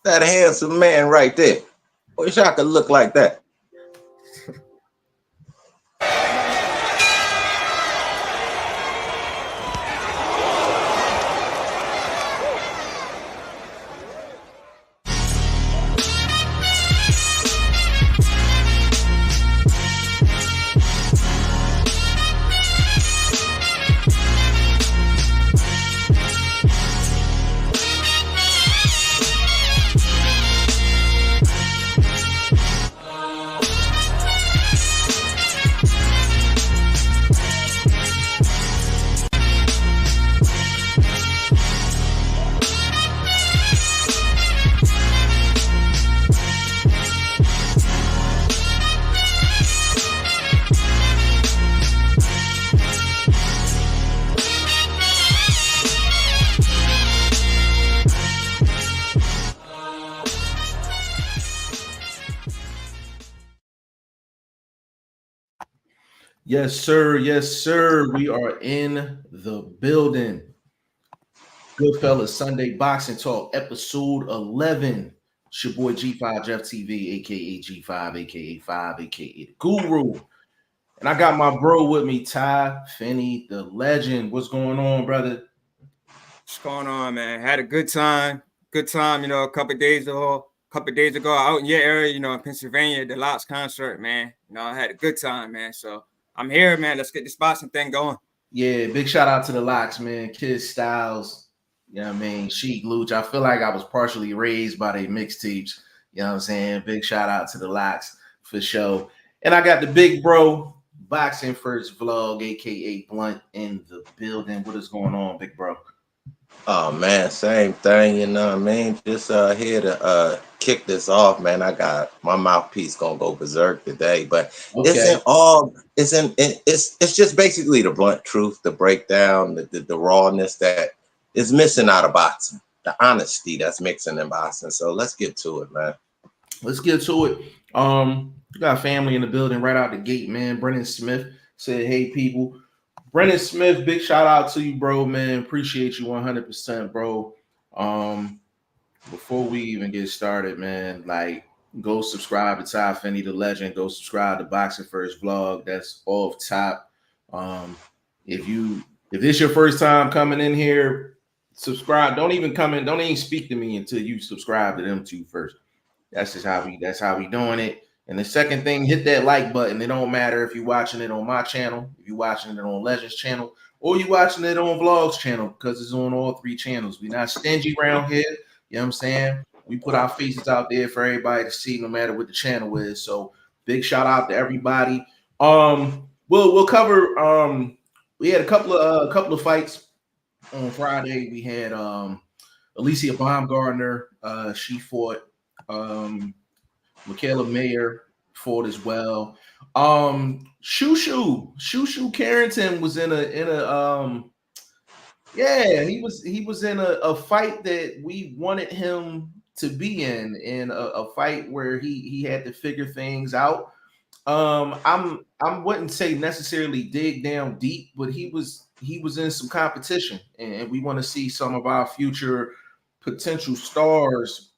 That handsome man right there. Wish I could look like that. Yes, sir. Yes, sir. We are in the building. Goodfellas Sunday Boxing Talk, episode 11. It's your boy G5 Jeff TV, aka G5, aka 5, aka the Guru. And I got my bro with me, Ty Finney, the legend. What's going on, brother? What's going on, man? Had a good time. Good time, a couple days ago. Out in your area, in Pennsylvania, the Lots concert, man. I had a good time, man. So I'm here, man. Let's get this boxing thing going. Yeah, big shout out to the Locks, man. Kid Styles, you know what I mean? Sheik Luch. I feel like I was partially raised by their mixtapes. You know what I'm saying? Big shout out to the Locks for sure. And I got the big bro, Boxing First Vlog, aka Blunt, in the building. What is going on, big bro? Oh man, same thing, you know what I mean? Just here to kick this off, man. I got my mouthpiece gonna go berserk today, but Okay. it's just basically the blunt truth, the breakdown, the rawness that is missing out of boxing, the honesty that's mixing in boxing. So let's get to it, man. Let's get to it. We got family in the building right out the gate, man. Brennan Smith said, "Hey, people." Brennan Smith, big shout out to you, bro, man. Appreciate you 100%, bro. Before we even get started, man, like, go subscribe to Ty Finney, the legend. Go subscribe to Boxing First Vlog. That's off top. If this your first time coming in here, subscribe. Don't even come in. Don't even speak to me until you subscribe to them two first. That's how we doing it. And the second thing, hit that like button. It don't matter if you're watching it on my channel, if you're watching it on Legends channel, or you're watching it on Vlogs channel, because it's on all three channels. We're not stingy around here. You know what I'm saying? We put our faces out there for everybody to see, no matter what the channel is. So big shout out to everybody. We'll cover. We had a couple of fights on Friday. We had Alicia Baumgardner. She fought. Michaela Mayer fought as well. Shushu Carrington was in a he was in a fight that we wanted him to be in a fight where he had to figure things out. I wouldn't say necessarily dig down deep, but he was in some competition, and we want to see some of our future potential stars,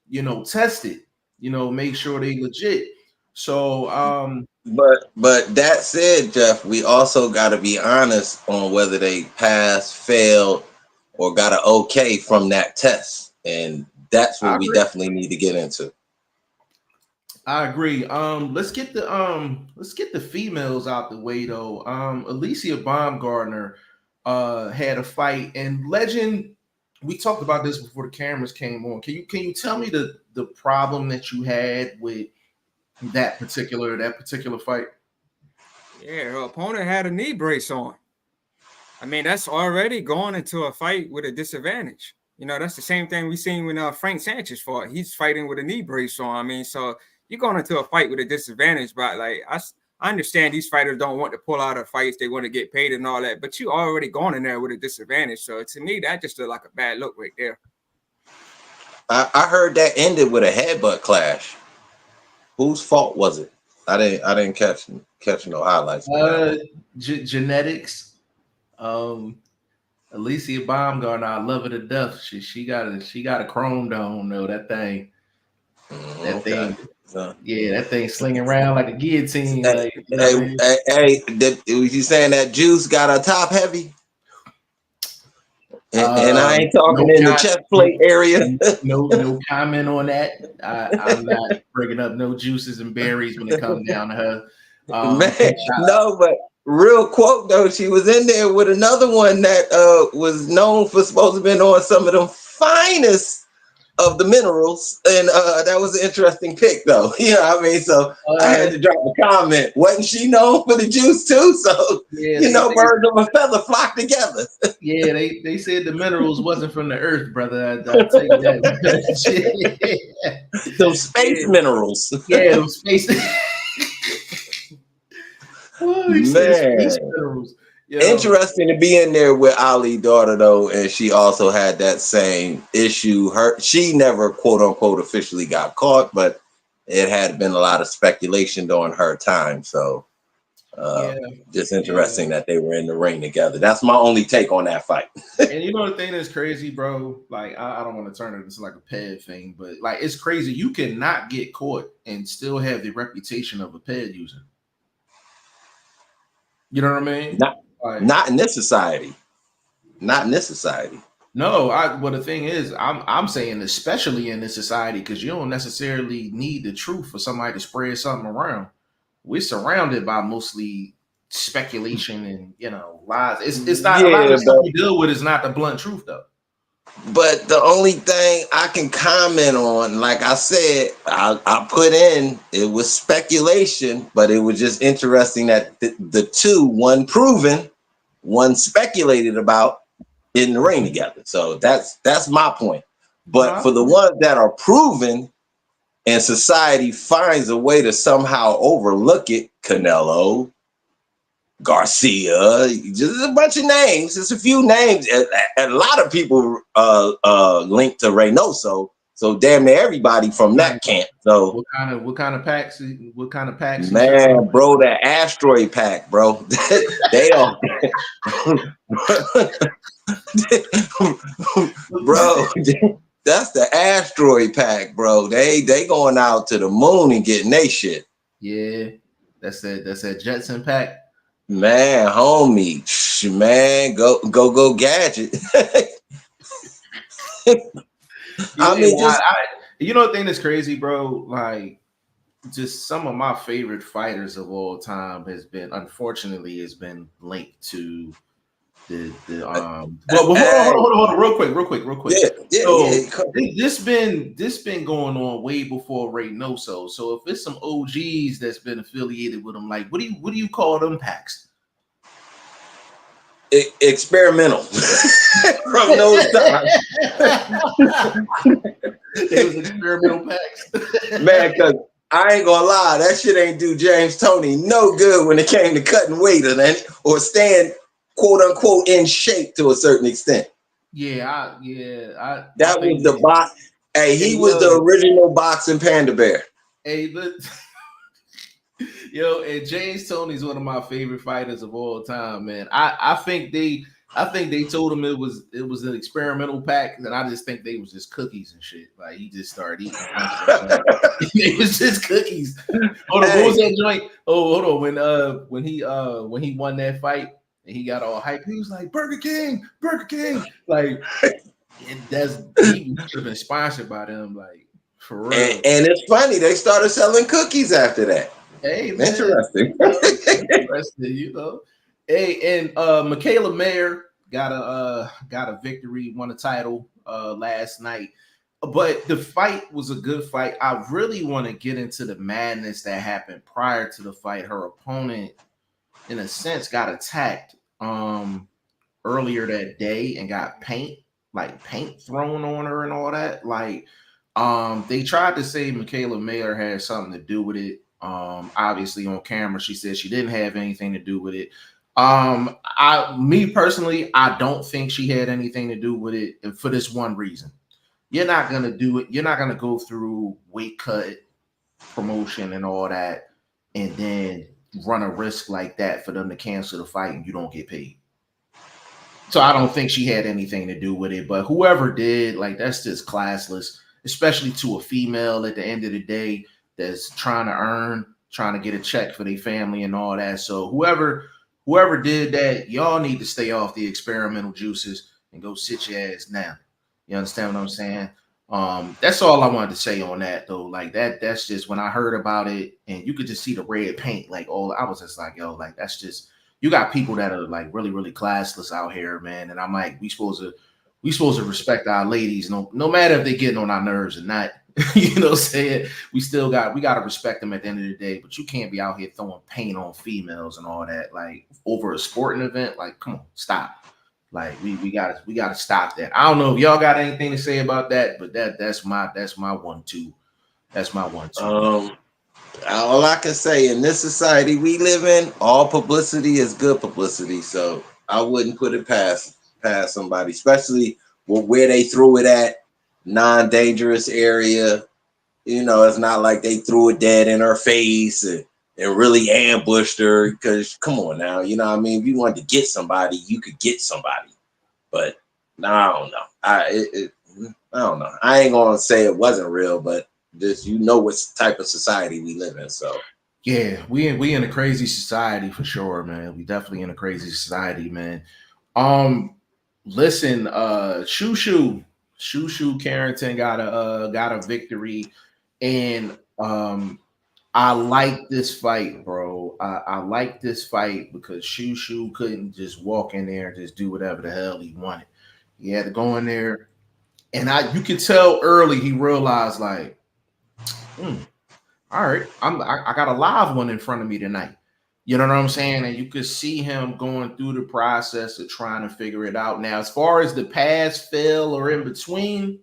tested. Make sure they legit. So, but that said, Jeff, we also got to be honest on whether they passed, failed, or got an okay from that test, and that's what we definitely need to get into. I agree. Let's get the females out the way though. Alicia Baumgardner had a fight, and Legend. We talked about this before the cameras came on. Can you tell me the problem that you had with that particular fight? Yeah, her opponent had a knee brace on. I mean, that's already going into a fight with a disadvantage. That's the same thing we seen when Frank Sanchez fought. He's fighting with a knee brace on. I mean, so you're going into a fight with a disadvantage, but like I understand these fighters don't want to pull out of fights. They want to get paid and all that, but you already gone in there with a disadvantage. So to me, that just looked like a bad look right there. I heard that ended with a headbutt clash. Whose fault was it? I didn't catch no highlights. Genetics. Alicia Baumgardner, I love her to death. She got a chrome dome though. That thing. That okay. thing, that thing slinging around like a guillotine. Hey, Like, you know what I mean? You saying that juice got a top heavy? And I ain't talking in the chest plate area. No comment on that. I'm not bringing up no juices and berries when it comes down to her. Man, no, but real quote though, she was in there with another one that was known for supposed to been on some of them finest of the minerals, and that was an interesting pick though. You know what I mean? So I had to drop a comment. Wasn't she known for the juice too? So birds of a feather flock together. Yeah, they said the minerals wasn't from the earth, brother. I'll tell you that. Those space minerals. Yeah, those space. Man, interesting to be in there with Ali's daughter though, and she also had that same issue. She never quote unquote officially got caught, but it had been a lot of speculation during her time. So just interesting that they were in the ring together. That's my only take on that fight. And you know the thing that's crazy, bro? Like I don't want to turn it into like a PED thing, but like it's crazy. You cannot get caught and still have the reputation of a PED user. You know what I mean? Not in this society. Not in this society. No, well the thing is, I'm saying especially in this society, because you don't necessarily need the truth for somebody to spread something around. We're surrounded by mostly speculation and lies. It's not a lot of stuff we deal with is not the blunt truth though. But the only thing I can comment on, like I said, I put in, it was speculation, but it was just interesting that the two, one proven, one speculated about, in the ring together. So that's my point. But for the ones that are proven and society finds a way to somehow overlook it, Canelo, Garcia, just a bunch of names, just a few names, and a lot of people linked to Reynoso. So damn near everybody from that camp. So what kind of packs? Man, bro, the asteroid pack, bro. They are, bro. That's the asteroid pack, bro. They going out to the moon and getting they shit. Yeah, that's that Jetson pack. Man, homie, man, go gadget. I mean, you know the thing that's crazy, bro. Like, just some of my favorite fighters of all time has been linked to the Well, hold on, real quick. This been going on way before Reynoso. So if it's some OGs that's been affiliated with them, like what do you call them packs? Experimental from those times. It was experimental packs. Man, because I ain't gonna lie, that shit ain't do James Toney no good when it came to cutting weight or staying quote unquote in shape to a certain extent. That was the box. Hey, he was the original boxing Panda Bear. Hey, and James Toney's one of my favorite fighters of all time, man. I think they told him it was an experimental pack, and I just think they was just cookies and shit. Like he just started eating. It was just cookies. Hold on, what was that joint? Oh, hold on. When he won that fight and he got all hyped, he was like Burger King. Like, he should have been sponsored by them, like for real. And it's funny, they started selling cookies after that. Hey, man. Interesting, Hey, and Michaela Mayer got a victory, won a title last night. But the fight was a good fight. I really want to get into the madness that happened prior to the fight. Her opponent, in a sense, got attacked earlier that day and got paint thrown on her and all that. Like, they tried to say Michaela Mayer had something to do with it. Obviously on camera, she said she didn't have anything to do with it. Me personally, I don't think she had anything to do with it for this one reason. You're not going to do it. You're not going to go through weight cut promotion and all that and then run a risk like that for them to cancel the fight and you don't get paid. So I don't think she had anything to do with it, but whoever did, like, that's just classless. especially to a female at the end of the day that's trying to get a check for their family and all that. So whoever did that, y'all need to stay off the experimental juices and go sit your ass down. You understand what I'm saying? That's all I wanted to say on that though. Like that's just when I heard about it and you could just see the red paint, like I was just like, yo, like that's just, you got people that are like really, really classless out here, man. And I'm like, we supposed to respect our ladies, no matter if they're getting on our nerves or not. You know what I'm saying? We got to respect them at the end of the day, but you can't be out here throwing paint on females and all that, like over a sporting event. Like, come on, stop. Like we gotta stop that. I don't know if y'all got anything to say about that, but that's my 1-2. That's my 1-2. All I can say, in this society we live in, all publicity is good publicity. So I wouldn't put it past somebody, especially where they threw it at, non-dangerous area. You know, it's not like they threw it dead in her face and really ambushed her. Because come on now, you know what I mean? If you wanted to get somebody, you could get somebody. But no, I don't know. I don't know. I ain't gonna say it wasn't real, but just, you know, what type of society we live in. So yeah, we in a crazy society for sure, man. We definitely in a crazy society, man. Listen, Shushu Carrington got a victory, and I like this fight, bro. I like this fight because Shushu couldn't just walk in there and just do whatever the hell he wanted. He had to go in there, and you could tell early he realized, like, all right, I got a live one in front of me tonight. You know what I'm saying? And you could see him going through the process of trying to figure it out. Now, as far as the pass, fail, or in between,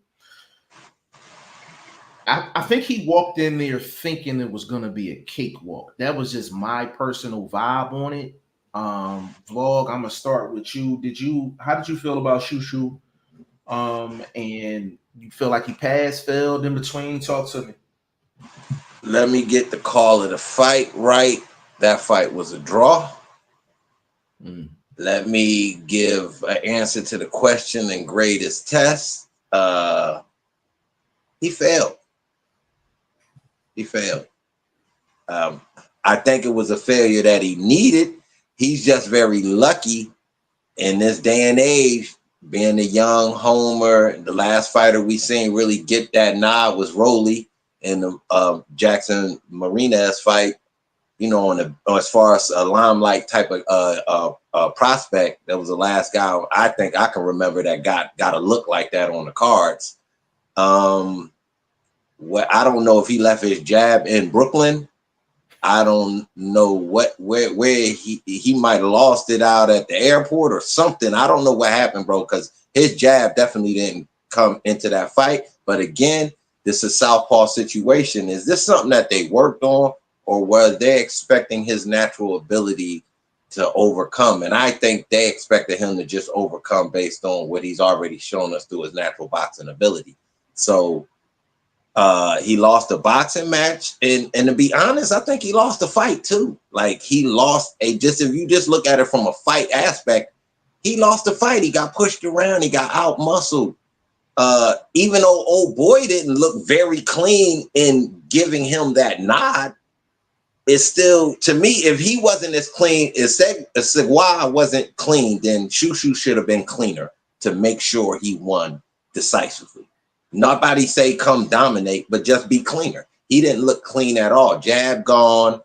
I think he walked in there thinking it was going to be a cakewalk. That was just my personal vibe on it. Vlog, I'm going to start with you. How did you feel about Shushu? And you feel like he passed, failed, in between? Talk to me. Let me get the call of the fight right. That fight was a draw. Let me give an answer to the question and grade his test. He failed. I think it was a failure that he needed. He's just very lucky in this day and age, being a young homer. The last fighter we seen really get that nod was Rolly in the Jackson Marinez fight. You know, as far as a limelight type of prospect, that was the last guy I think I can remember that got a look like that on the cards. I don't know if he left his jab in Brooklyn. I don't know where he might have lost it out at the airport or something. I don't know what happened, bro, because his jab definitely didn't come into that fight. But again, this is a southpaw situation. Is this something that they worked on, or were they expecting his natural ability to overcome? And I think they expected him to just overcome based on what he's already shown us through his natural boxing ability. So he lost a boxing match, and to be honest, I think he lost the fight too. Like, he lost if you just look at it from a fight aspect, he lost the fight. He got pushed around, he got out muscled. Even though old boy didn't look very clean in giving him that nod, it's still, to me, if he wasn't as clean, if Segua wasn't clean, then Shushu should have been cleaner to make sure he won decisively. Nobody say come dominate, but just be cleaner. He didn't look clean at all. Jab gone,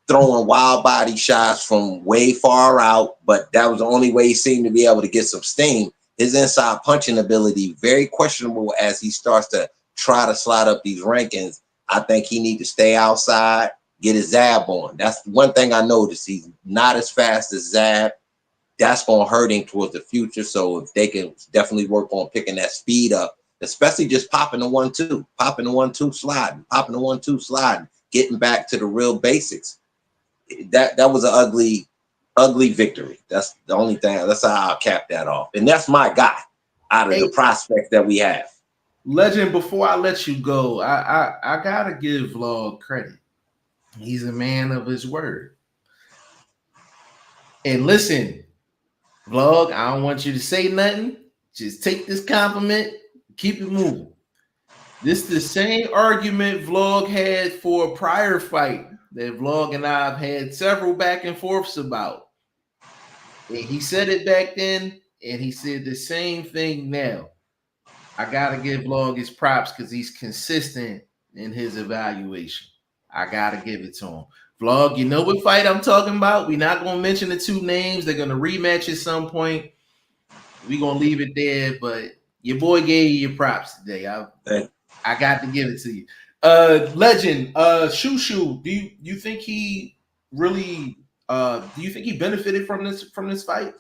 throwing wild body shots from way far out, but that was the only way he seemed to be able to get some steam. His inside punching ability, very questionable as he starts to try to slide up these rankings. I think he needs to stay outside, get his Zab on. That's one thing I noticed. He's not as fast as Zab. That's going to hurt him towards the future. So if they can definitely work on picking that speed up, especially just popping the 1-2, sliding, getting back to the real basics. That was an ugly victory. That's the only thing. That's how I'll cap that off. And that's my guy out of the prospects that we have. Legend, before I let you go, I gotta give Vlog credit. He's a man of his word. And listen, Vlog, I don't want you to say nothing. Just take this compliment, keep it moving. This the same argument Vlog had for a prior fight that Vlog and I have had several back and forths about. And he said it back then, and he said the same thing now. I gotta give Vlog his props because he's consistent in his evaluation. I gotta give it to him. Vlog, you know what fight I'm talking about? We're not gonna mention the two names. They're gonna rematch at some point. We're gonna leave it there, but your boy gave you your props today. I got to give it to you. Legend, Shushu, do you think he really do you think he benefited from this fight?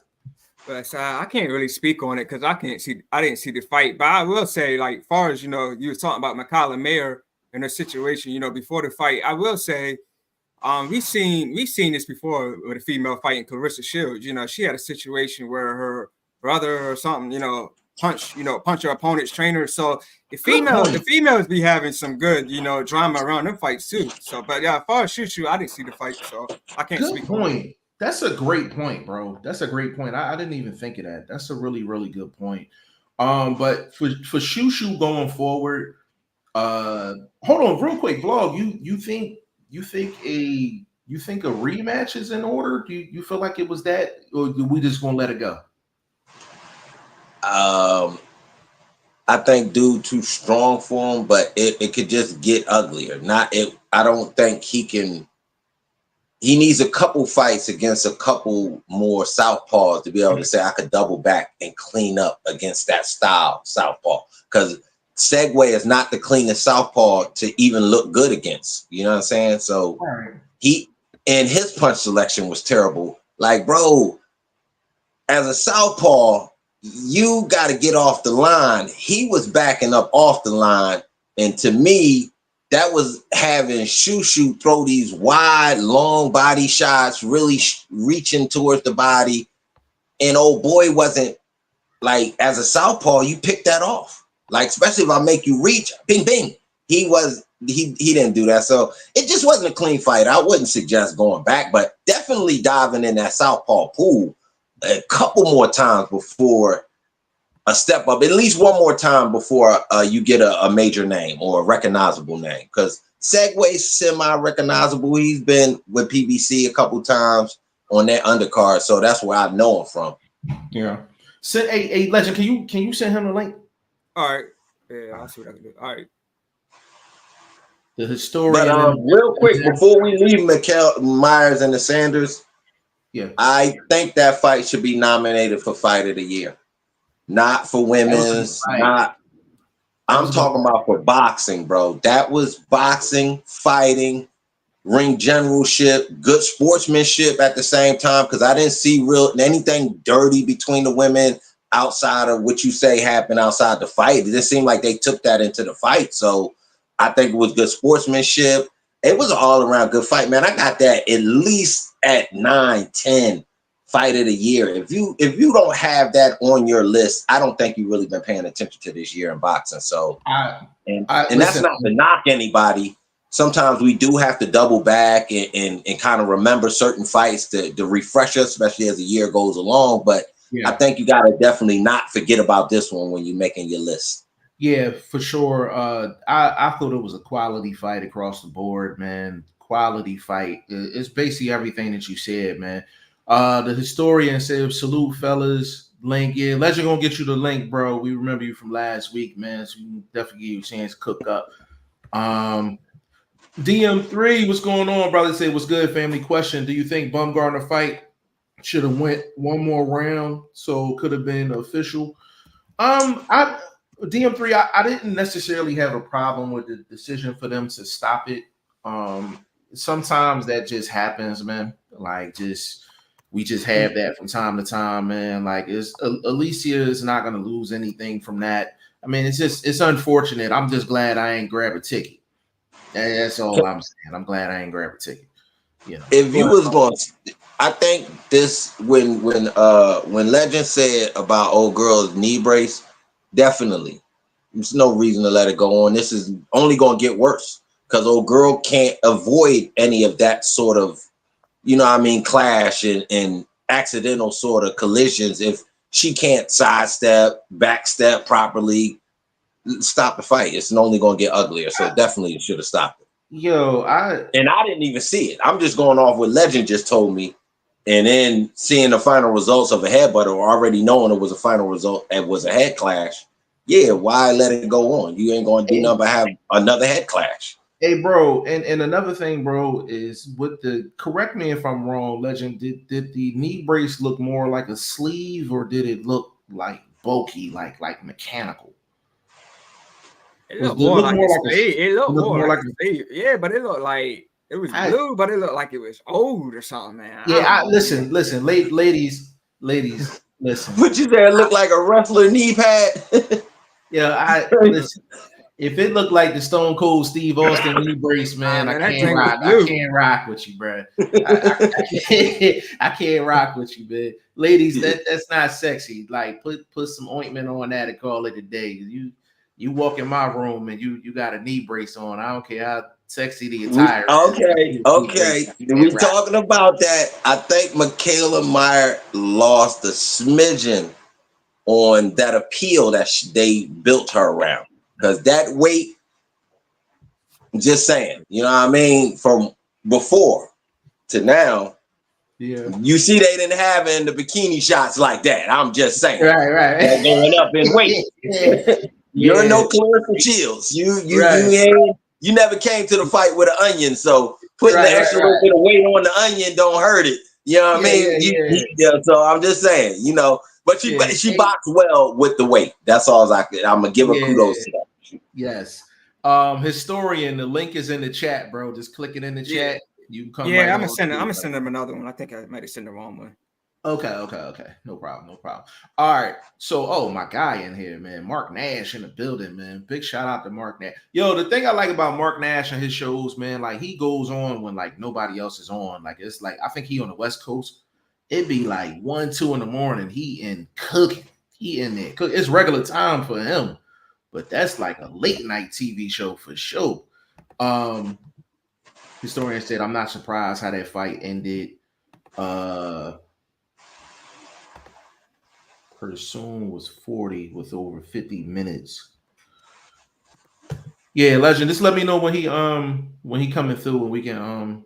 But I can't really speak on it because I didn't see the fight. But I will say, like, far as you were talking about Makala Mayer and her situation, before the fight, I will say, we've seen this before with a female fighting Clarissa Shields. She had a situation where her brother or something, punch her opponent's trainer. So the females be having some good, drama around them fights too. So, but yeah, as far as Shushu, I didn't see the fight, so I can't speak on it. That's a great point, bro. That's a great point. I didn't even think of that. That's a really, really good point. But for Shushu going forward, hold on real quick, Vlog. You think a rematch is in order? Do you feel like it was that, or we just gonna let it go? I think dude too strong for him, but it could just get uglier. I don't think he can. He needs a couple fights against a couple more southpaws to be able to say I could double back and clean up against that style southpaw. Because Segway is not the cleanest southpaw to even look good against. You know what I'm saying? So his punch selection was terrible. Like, bro, as a southpaw, you got to get off the line. He was backing up off the line, and to me, that was having Shushu throw these wide, long body shots, really reaching towards the body. And old boy wasn't, like, as a southpaw, you pick that off. Like, especially if I make you reach, bing, bing. He didn't do that. So it just wasn't a clean fight. I wouldn't suggest going back, but definitely diving in that southpaw pool a couple more times before a step up, at least one more time before you get a major name or a recognizable name. Because Segway's semi-recognizable. He's been with PBC a couple times on that undercard, so that's where I know him from. Yeah. Send a Legend. Can you send him the link? All right. Yeah, I'll see what I can do. All right. The historian. But real quick, before we leave Myers and the Sanders, I think that fight should be nominated for Fight of the Year. Not for women's, I'm talking about for boxing, bro. That was boxing, fighting, ring generalship, good sportsmanship at the same time, because I didn't see anything dirty between the women outside of what you say happened outside the fight. It just seemed like they took that into the fight. So I think it was good sportsmanship. It was an all-around good fight, man. I got that at least at 9, 10. Fight of the year. If you don't have that on your list, I don't think you've really been paying attention to this year in boxing. So, and that's not to knock anybody. Sometimes we do have to double back and kind of remember certain fights to refresh us, especially as the year goes along. But I think you got to definitely not forget about this one when you're making your list. Yeah, for sure. I thought it was a quality fight across the board, man. Quality fight. It's basically everything that you said, man. The historian said, salute, fellas. Link, yeah. Legend gonna get you the link, bro. We remember you from last week, man. So we can definitely give you a chance to cook up. DM3, what's going on, brother? Say what's good, family. Question: do you think Bumgarner fight should have went one more round so it could have been official? DM3, I didn't necessarily have a problem with the decision for them to stop it. Sometimes that just happens, man. Like, we just have that from time to time, man. Like, Alicia is not going to lose anything from that. I mean, it's unfortunate. I'm just glad I ain't grab a ticket. That's all I'm saying. I'm glad I ain't grab a ticket. If you was going, I think this when Legend said about old girl's knee brace, definitely, there's no reason to let it go on. This is only going to get worse because old girl can't avoid any of that sort of, clash and accidental sort of collisions if she can't sidestep, backstep properly. stop the fight. It's only going to get uglier. So definitely you should have stopped it. Yo, I didn't even see it. I'm just going off what Legend just told me. And then seeing the final results of a headbutt or already knowing it was a final result, it was a head clash. Yeah, why let it go on? You ain't going to do nothing but have another head clash. Hey, bro, and another thing, bro, is with the, correct me if I'm wrong, Legend, did the knee brace look more like a sleeve or did it look like bulky, like mechanical? It looked more like a sleeve. It looked more like a sleeve. Yeah, but it looked like it was blue, but it looked like it was old or something, man. Yeah, listen, ladies, listen. What you say? It looked like a wrestler knee pad. Yeah, listen. If it looked like the Stone Cold Steve Austin knee brace, man, I can't rock with you, bro. I can't rock with you, man. Ladies, that's not sexy. Like, put some ointment on that and call it a day. You walk in my room and you got a knee brace on. I don't care how sexy the attire is. Okay. We talking about that. I think Michaela Meyer lost a smidgen on that appeal that they built her around. Because that weight, just saying, you know what I mean? From before to now, you see they didn't have in the bikini shots like that. I'm just saying. Right. They're going up in weight. You're no Clarissa Shields. You never came to the fight with an onion, so putting the extra little bit of weight on the onion don't hurt it. You know what I mean? So I'm just saying, you know, but she boxed well with the weight. That's all I'm gonna give her kudos to that. Yes. Historian, the link is in the chat, bro. Just click it in the chat. You can come. Yeah, I'm gonna send them another one. I think I might have sent the wrong one. Okay. No problem. All right. So, my guy in here, man, Mark Nash in the building, man. Big shout out to Mark Nash. Yo, the thing I like about Mark Nash and his shows, man, like he goes on when like nobody else is on. Like it's like I think he on the West Coast. It'd be like 1, 2 in the morning. He in cooking. He in there. It's regular time for him, but that's like a late night TV show for sure. Historian said, I'm not surprised how that fight ended. Pursoon was 40 with over 50 minutes. Yeah, Legend. Just let me know when he coming through and we can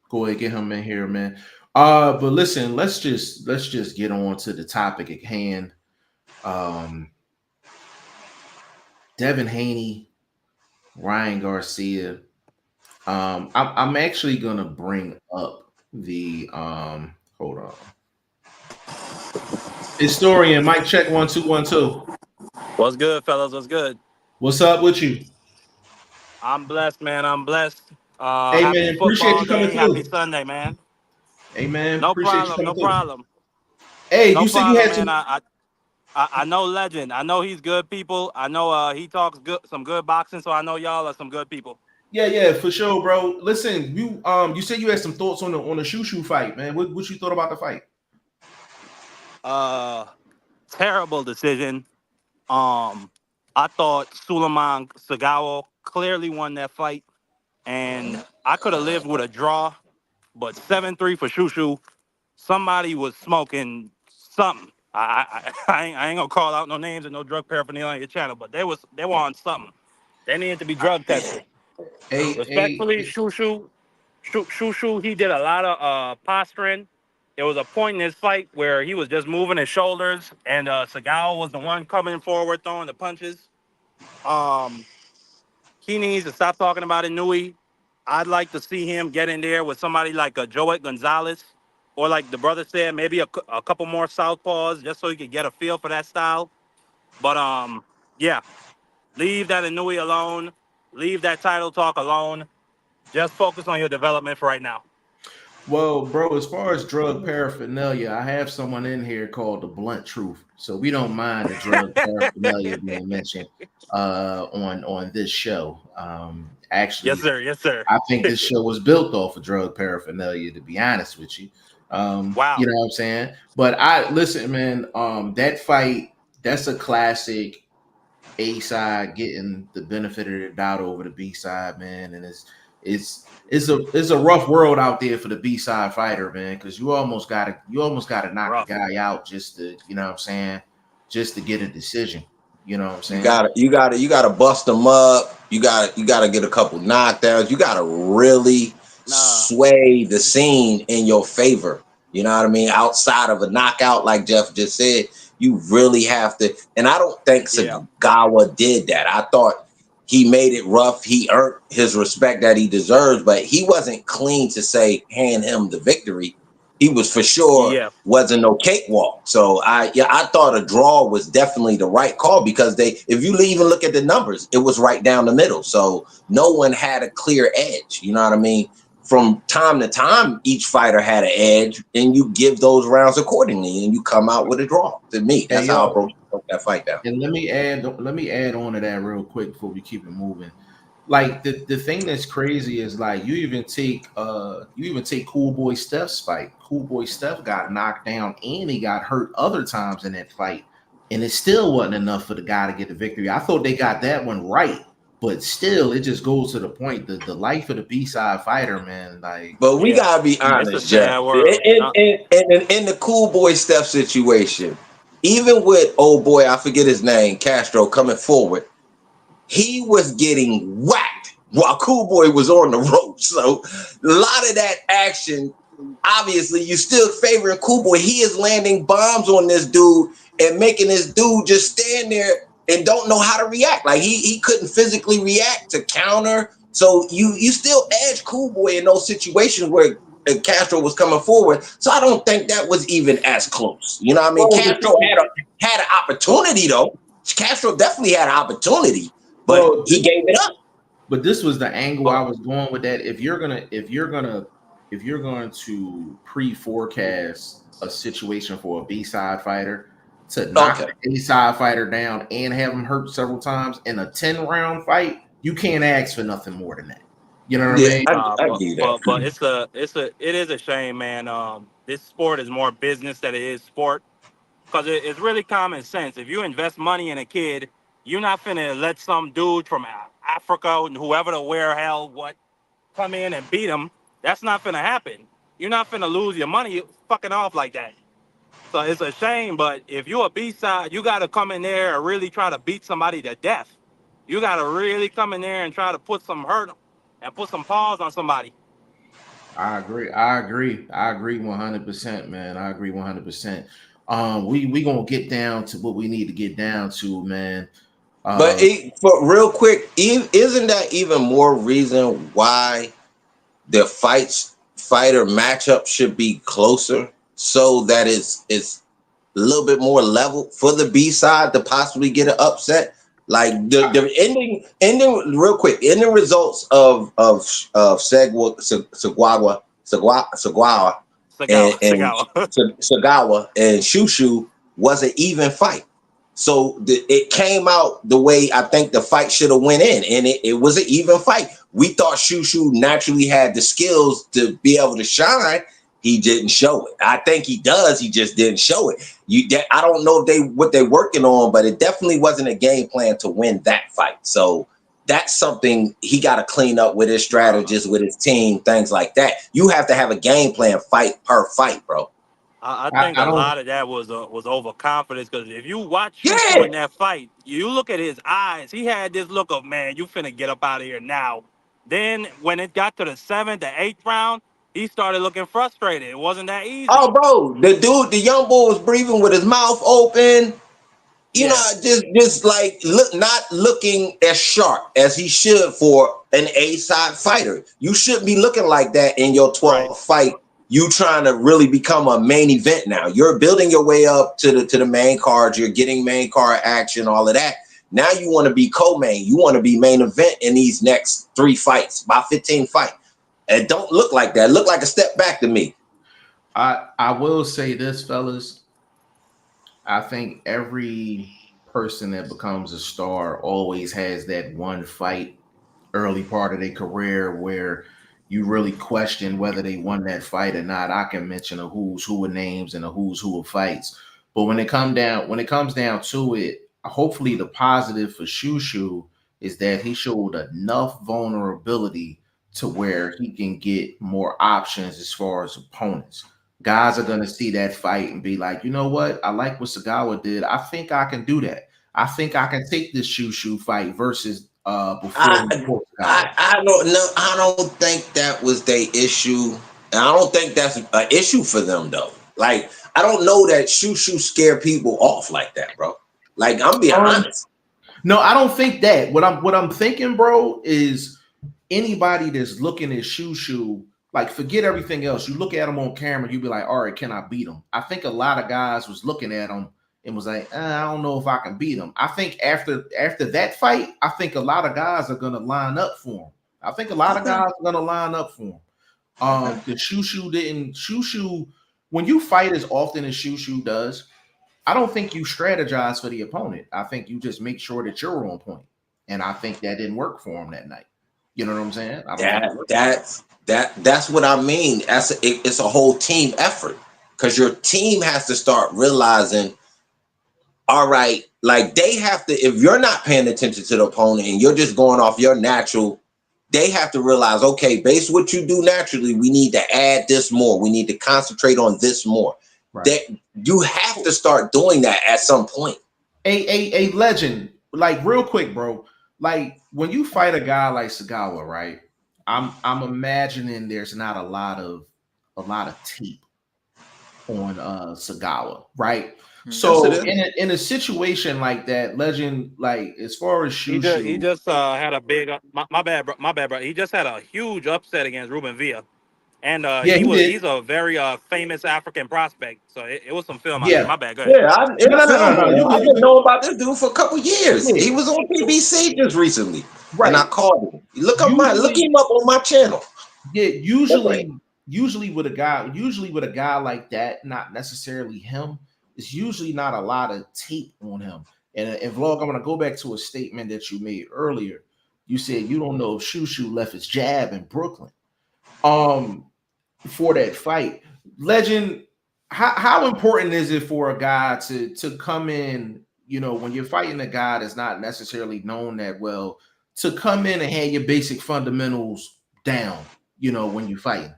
go ahead and get him in here, man. But listen, let's just get on to the topic at hand. Devin Haney, Ryan Garcia. I'm actually gonna bring up the hold on. Historian, mic check 1 2 1 2. What's good, fellas? What's good? What's up with you? I'm blessed, man. I'm blessed. Hey, man, appreciate you coming through. Happy Sunday, man. Hey, man, no appreciate problem. You no problem. Hey, no you said problem, you had man. I know Legend. I know he's good people. I know he talks some good boxing. So I know y'all are some good people. Yeah, for sure, bro. Listen, you said you had some thoughts on the Shushu fight, man. What you thought about the fight? Terrible decision. I thought Suleiman Sagawa clearly won that fight, and I could have lived with a draw, but 7-3 for Shushu. Somebody was smoking something. I ain't gonna call out no names and no drug paraphernalia on your channel, but they were on something. They needed to be drug tested. Respectfully, Shushu, he did a lot of posturing. There was a point in his fight where he was just moving his shoulders, and Sagawa was the one coming forward, throwing the punches. He needs to stop talking about Inui. I'd like to see him get in there with somebody like a Joet Gonzalez, or like the brother said, maybe a couple more southpaws, just so he could get a feel for that style. But yeah, leave that Inui alone. Leave that title talk alone. Just focus on your development for right now. Well, bro, as far as drug paraphernalia, I have someone in here called the Blunt Truth, so we don't mind the drug paraphernalia being mentioned on this show. Actually, yes, sir. I think this show was built off of drug paraphernalia, to be honest with you. Wow, you know what I'm saying? But listen, man. That fight, that's a classic. A side getting the benefit of the doubt over the B side, man, and it's a rough world out there for the B side fighter, man, because you almost gotta knock the guy out just to, you know what I'm saying, just to get a decision. You know what I'm saying? You gotta bust them up. You gotta get a couple knockdowns. You gotta really sway the scene in your favor. You know what I mean? Outside of a knockout, like Jeff just said, you really have to. And I don't think Sagawa did that. I thought he made it rough. He earned his respect that he deserves, but he wasn't clean to say hand him the victory. He was for sure wasn't no cakewalk. So I thought a draw was definitely the right call because if you even look at the numbers, it was right down the middle. So no one had a clear edge. You know what I mean? From time to time, each fighter had an edge, and you give those rounds accordingly, and you come out with a draw. To me, that's how I broke that fight down. And let me add on to that real quick before we keep it moving. Like the thing that's crazy is like you even take Cool Boy Steph's fight. Cool Boy Steph got knocked down and he got hurt other times in that fight, and it still wasn't enough for the guy to get the victory. I thought they got that one right, but still, it just goes to the point that the life of the B-side fighter, man. Like, but we gotta be honest, Jeff. In the Cool Boy Steph situation, even with old boy, I forget his name, Castro coming forward, he was getting whacked while Cool Boy was on the ropes. So a lot of that action, obviously, you still favoring Cool Boy. He is landing bombs on this dude and making this dude just stand there and don't know how to react. Like he couldn't physically react to counter. So you still edge Cool Boy in those situations where Castro was coming forward. So I don't think that was even as close. You know what I mean? Castro had an opportunity though. Castro definitely had an opportunity. But he gave it up. But this was the angle I was going with that. If you're going to pre-forecast a situation for a B-side fighter to knock the A-side fighter down and have him hurt several times in a 10-round fight, you can't ask for nothing more than that. You know what I mean? But it is a shame, man. This sport is more business than it is sport because it's really common sense. If you invest money in a kid, you're not finna let some dude from Africa, whoever the where hell what, come in and beat him. That's not finna happen. You're not finna lose your money fucking off like that. So it's a shame, but if you're a B-side, you gotta come in there and really try to beat somebody to death. You gotta really come in there and try to put some hurt and put some paws on somebody. I agree 100%, man. I agree 100%. We gonna get down to what we need to get down to, man. But for real quick, isn't that even more reason why the fighter matchup should be closer so that it's a little bit more level for the B side to possibly get an upset? Like the ending real quick, ending results of Sagawa and Shushu was an even fight. So it came out the way I think the fight should have went in, and it was an even fight. We thought Shushu naturally had the skills to be able to shine. He didn't show it. I think he does. He just didn't show it. I don't know what they're working on, but it definitely wasn't a game plan to win that fight. So that's something he got to clean up with his strategists, with his team, things like that. You have to have a game plan fight per fight, bro. I think a lot of that was overconfidence because if you watch Shushu in that fight, you look at his eyes. He had this look of, man, you finna get up out of here now. Then when it got to the 7th, the 8th round, he started looking frustrated. It wasn't that easy. Oh, bro, the young boy was breathing with his mouth open. You know, just like not looking as sharp as he should for an A-side fighter. You shouldn't be looking like that in your 12th fight. You trying to really become a main event now. You're building your way up to the main card. You're getting main card action, all of that. Now you want to be co-main. You want to be main event in these next 3 fights, about 15 fights. It don't look like that. It look like a step back to me. I will say this, fellas. I think every person that becomes a star always has that one fight early part of their career where you really question whether they won that fight or not. I can mention a who's who of names and a who's who of fights. But when it comes down to it, hopefully the positive for Shushu is that he showed enough vulnerability to where he can get more options as far as opponents. Guys are going to see that fight and be like, you know what? I like what Sagawa did. I think I can do that. I think I can take this Shushu fight versus before. I don't know. I don't think that was their issue. And I don't think that's an issue for them though. Like, I don't know that Shushu scare people off like that, bro. Like, I'm being honest. No, I don't think that. What I'm thinking, bro, is anybody that's looking at Shushu, like, forget everything else. You look at him on camera, you be like, all right, can I beat him? I think a lot of guys was looking at him and was like, I don't know if I can beat him. I think after that fight, I think a lot of guys are gonna line up for him. I think a lot of guys are gonna line up for him. The Shushu, when you fight as often as Shushu does, I don't think you strategize for the opponent. I think you just make sure that you're on point. And I think that didn't work for him that night. You know what I'm saying? That's what I mean. It's a whole team effort, because your team has to start realizing, all right, like, they have to, if you're not paying attention to the opponent and you're just going off your natural, they have to realize, okay, based what you do naturally, we need to add this more. We need to concentrate on this more. Right. That you have to start doing that at some point. A legend, like, real quick, bro. Like, when you fight a guy like Sagawa, right? I'm imagining there's not a lot of tape on Sagawa, right? So in a situation like that, legend, like, as far as Shushu, he just had a big my bad, bro. He just had a huge upset against Ruben Villa. And he's a very famous African prospect. So it was some film out there. My bad. Go ahead. Yeah, I've been knowing about this dude for a couple years. He was on BBC just recently. Right. And I called him. Look him up on my channel. Yeah, usually with a guy like that, not necessarily him, it's usually not a lot of tape on him. And Vlog, I'm gonna go back to a statement that you made earlier. You said you don't know if Shushu left his jab in Brooklyn. For that fight, legend, how important is it for a guy to come in, you know, when you're fighting a guy that's not necessarily known that well, to come in and have your basic fundamentals down, you know, when you're fighting?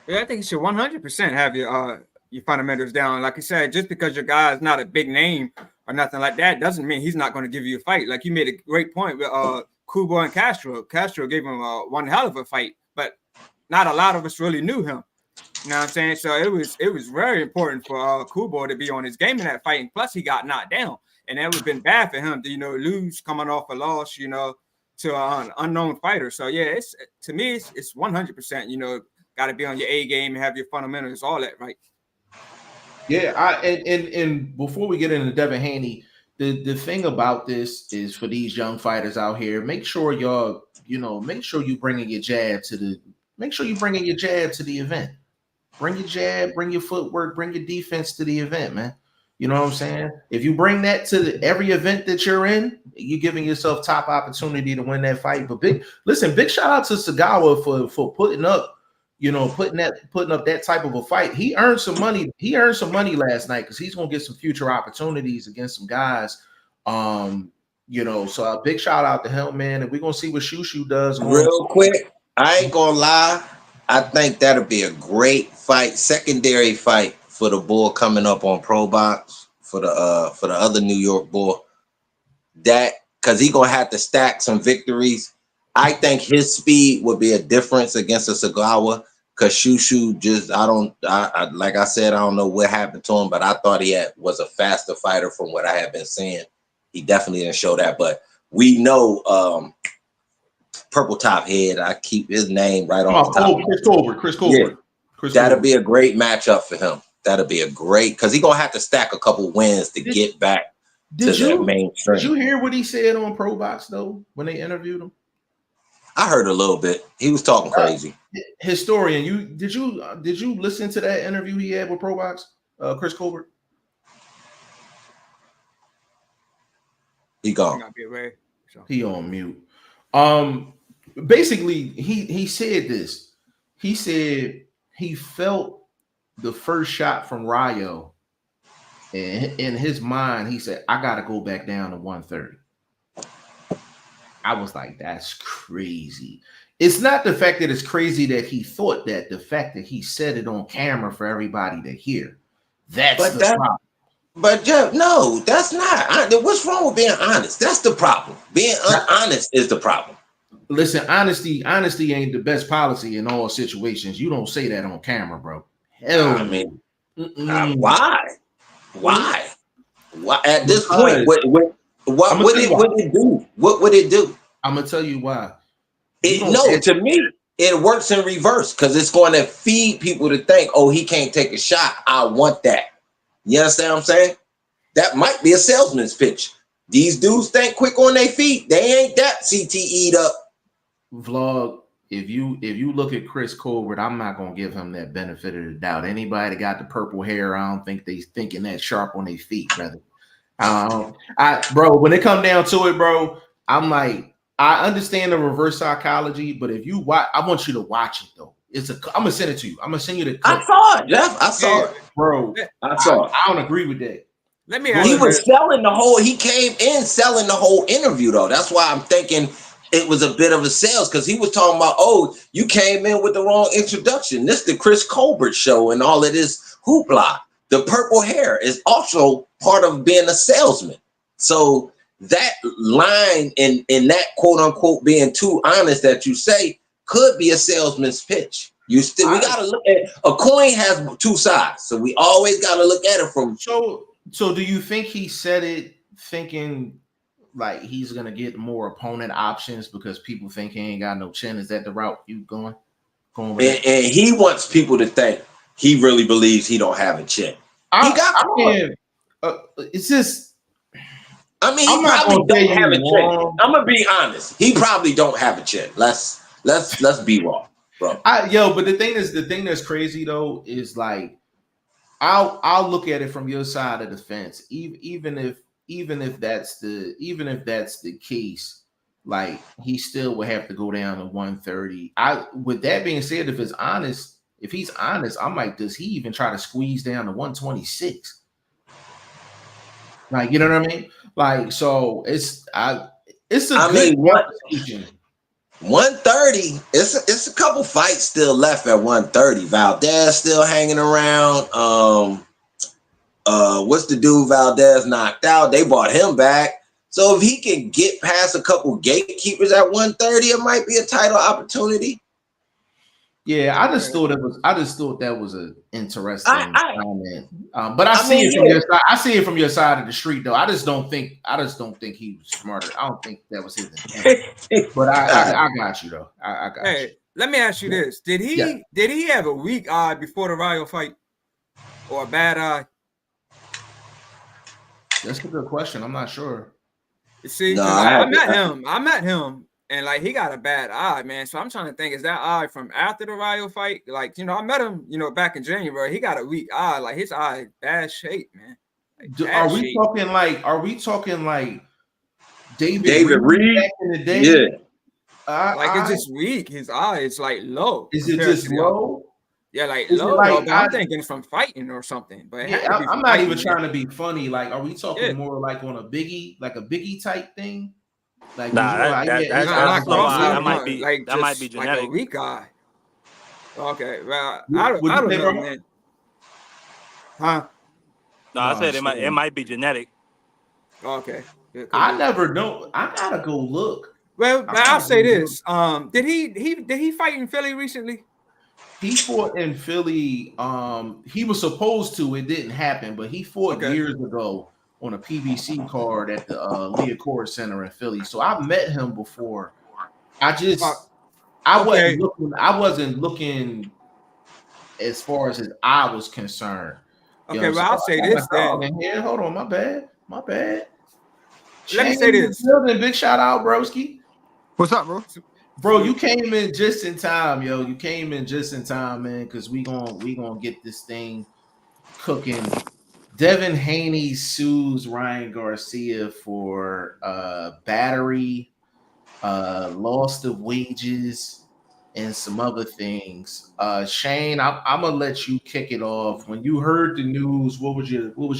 Yeah, I think you should 100% have your fundamentals down. Like you said, just because your guy is not a big name or nothing like that doesn't mean he's not going to give you a fight. Like, you made a great point with Kubo and Castro. Castro gave him one hell of a fight, but not a lot of us really knew him. You know what I'm saying? So it was very important for Kubo to be on his game in that fight. And plus, he got knocked down. And that would have been bad for him to, you know, lose coming off a loss, you know, to an unknown fighter. So, yeah, to me, it's 100%, you know, got to be on your A game and have your fundamentals, all that, right? Yeah, and before we get into Devin Haney, the thing about this is, for these young fighters out here, make sure you bringing your jab to the event. Bring your jab, bring your footwork, bring your defense to the event, man. You know what I'm saying? If you bring that to every event that you're in, you're giving yourself top opportunity to win that fight. But big shout out to Sagawa for putting up that type of a fight. He earned some money. He earned some money last night, because he's gonna get some future opportunities against some guys. So a big shout out to him, man. And we're gonna see what Shushu does. Real quick, I ain't gonna lie. I think that'll be a great fight, secondary fight for the bull coming up on Pro Box, for the other New York bull. That, because he's gonna have to stack some victories. I think his speed would be a difference against a Sagawa, because Shushu like I said, I don't know what happened to him, but I thought he was a faster fighter from what I have been seeing. He definitely didn't show that, but we know Purple Top Head. I keep his name right on the top. Chris Colbert. Yeah. That'll be a great matchup for him. That'll be a great, because he's gonna have to stack a couple wins to get back to that mainstream. Did you hear what he said on Pro Box though when they interviewed him? I heard a little bit. He was talking crazy. Historian, did you listen to that interview he had with Pro Box, Chris Colbert? He gone. He on mute. Basically, he said this. He said he felt the first shot from Rayo, and in his mind, he said, I got to go back down to 130. I was like, that's crazy. It's not the fact that it's crazy that he thought that, the fact that he said it on camera for everybody to hear. That's the problem. But Jeff, no, that's not. What's wrong with being honest? That's the problem. Being honest is the problem. Listen, honesty ain't the best policy in all situations. You don't say that on camera, bro. Hell, I mean, why? At this Because point, what would it do? What would it do? I'm gonna tell you why. To me, it works in reverse because it's going to feed people to think, oh, he can't take a shot. I want that. You understand what I'm saying? That might be a salesman's pitch. These dudes think quick on their feet. They ain't that CTE'd up. Vlog, if you look at Chris Colbert, I'm not gonna give him that benefit of the doubt. Anybody that got the purple hair, I don't think they thinking that sharp on their feet, brother. Bro, when it come down to it, bro, I'm like, I understand the reverse psychology, but if you watch, I want you to watch it though. I'm gonna send it to you. I'm gonna send you the clip. I saw it, Jeff. I saw it, bro. I saw it. I don't agree with that. Let me ask you. He was selling the whole. He came in selling the whole interview though. That's why I'm thinking it was a bit of a sales because he was talking about, oh, you came in with the wrong introduction. This the Chris Colbert show and all of this hoopla. The purple hair is also part of being a salesman. So that line in that quote unquote being too honest that you say could be a salesman's pitch. We gotta look at a coin has two sides, so we always gotta look at it from. So do you think he said it thinking like he's gonna get more opponent options because people think he ain't got no chin? Is that the route you going with? And he wants people to think he really believes he don't have a chin. It's just. I mean, he probably don't have a chin. I'm gonna be honest. He probably don't have a chin. Let's be raw, bro. But the thing that's crazy though is like I'll look at it from your side of the fence, even if that's the case, like he still would have to go down to 130. With that being said, if he's honest, I'm like, does he even try to squeeze down to 126? Like, you know what I mean? Like, so it's a good 130. It's a couple fights still left at 130. Valdez still hanging around. What's the dude Valdez knocked out? They bought him back. So if he can get past a couple gatekeepers at 130, it might be a title opportunity. Yeah, I just thought that was an interesting comment. But I see it from your side. I see it from your side of the street, though. I just don't think he was smarter. I don't think that was his intent. But I got you though. I got you. Let me ask you this: Did he have a weak eye before the Ryo fight, or a bad eye? That's a good question. I'm not sure. See, I met him. And like he got a bad eye, man. So I'm trying to think, is that eye from after the Ryo fight? Like, I met him, back in January. He got a weak eye, like his eye bad shape, man. Like, are we talking like David Reed back in the day? Yeah. It's just weak. His eye is like low. Is it just low? Yeah, like low. But I'm thinking it's from fighting or something. But I'm not even trying to be funny. Like, are we talking more like on a Biggie type thing? Like, that might be genetic. Like a weak eye. Okay, well, I don't know, man. Huh? No, I said it might be genetic. Okay. I never know. I gotta go look. Well, I'll say this. Did he fight in Philly recently? He fought in Philly. He was supposed to. It didn't happen, but he fought years ago on a PBC card at the Leacord Center in Philly. So I met him before. I wasn't looking as far as his eye was concerned. Okay, well, I'll say this then. Yeah, hold on, my bad. Let me say this. Big shout out, broski. What's up, bro? Bro, you came in just in time, yo. You came in just in time, man, because we gonna get this thing cooking. Devin Haney sues Ryan Garcia for battery, loss of wages, and some other things. Shane, I'm gonna let you kick it off. When you heard the news, what was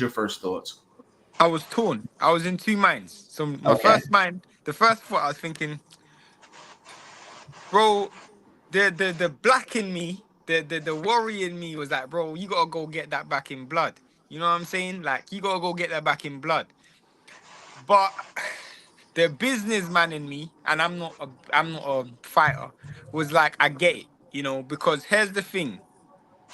your first thoughts? I was torn. I was in two minds. So the first thought I was thinking, bro, the black in me, the warrior in me was like, bro, you gotta go get that back in blood. You know what I'm saying? Like, he got to go get that back in blood. But the businessman in me, and I'm not a fighter, was like, I get it, you know, because here's the thing.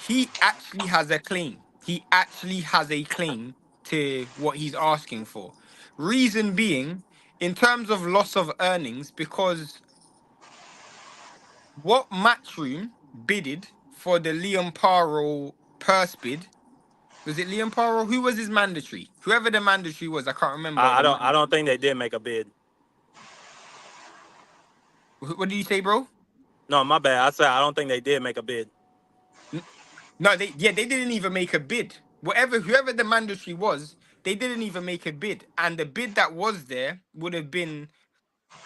He actually has a claim. He actually has a claim to what he's asking for. Reason being, in terms of loss of earnings, because what Matchroom bidded for the Liam Paro purse bid, was it Liam Paro? Who was his mandatory? Whoever the mandatory was, I can't remember. I don't think they did make a bid. What did you say, bro? No, my bad. I said I don't think they did make a bid. No, they didn't even make a bid. Whoever the mandatory was, they didn't even make a bid. And the bid that was there would have been,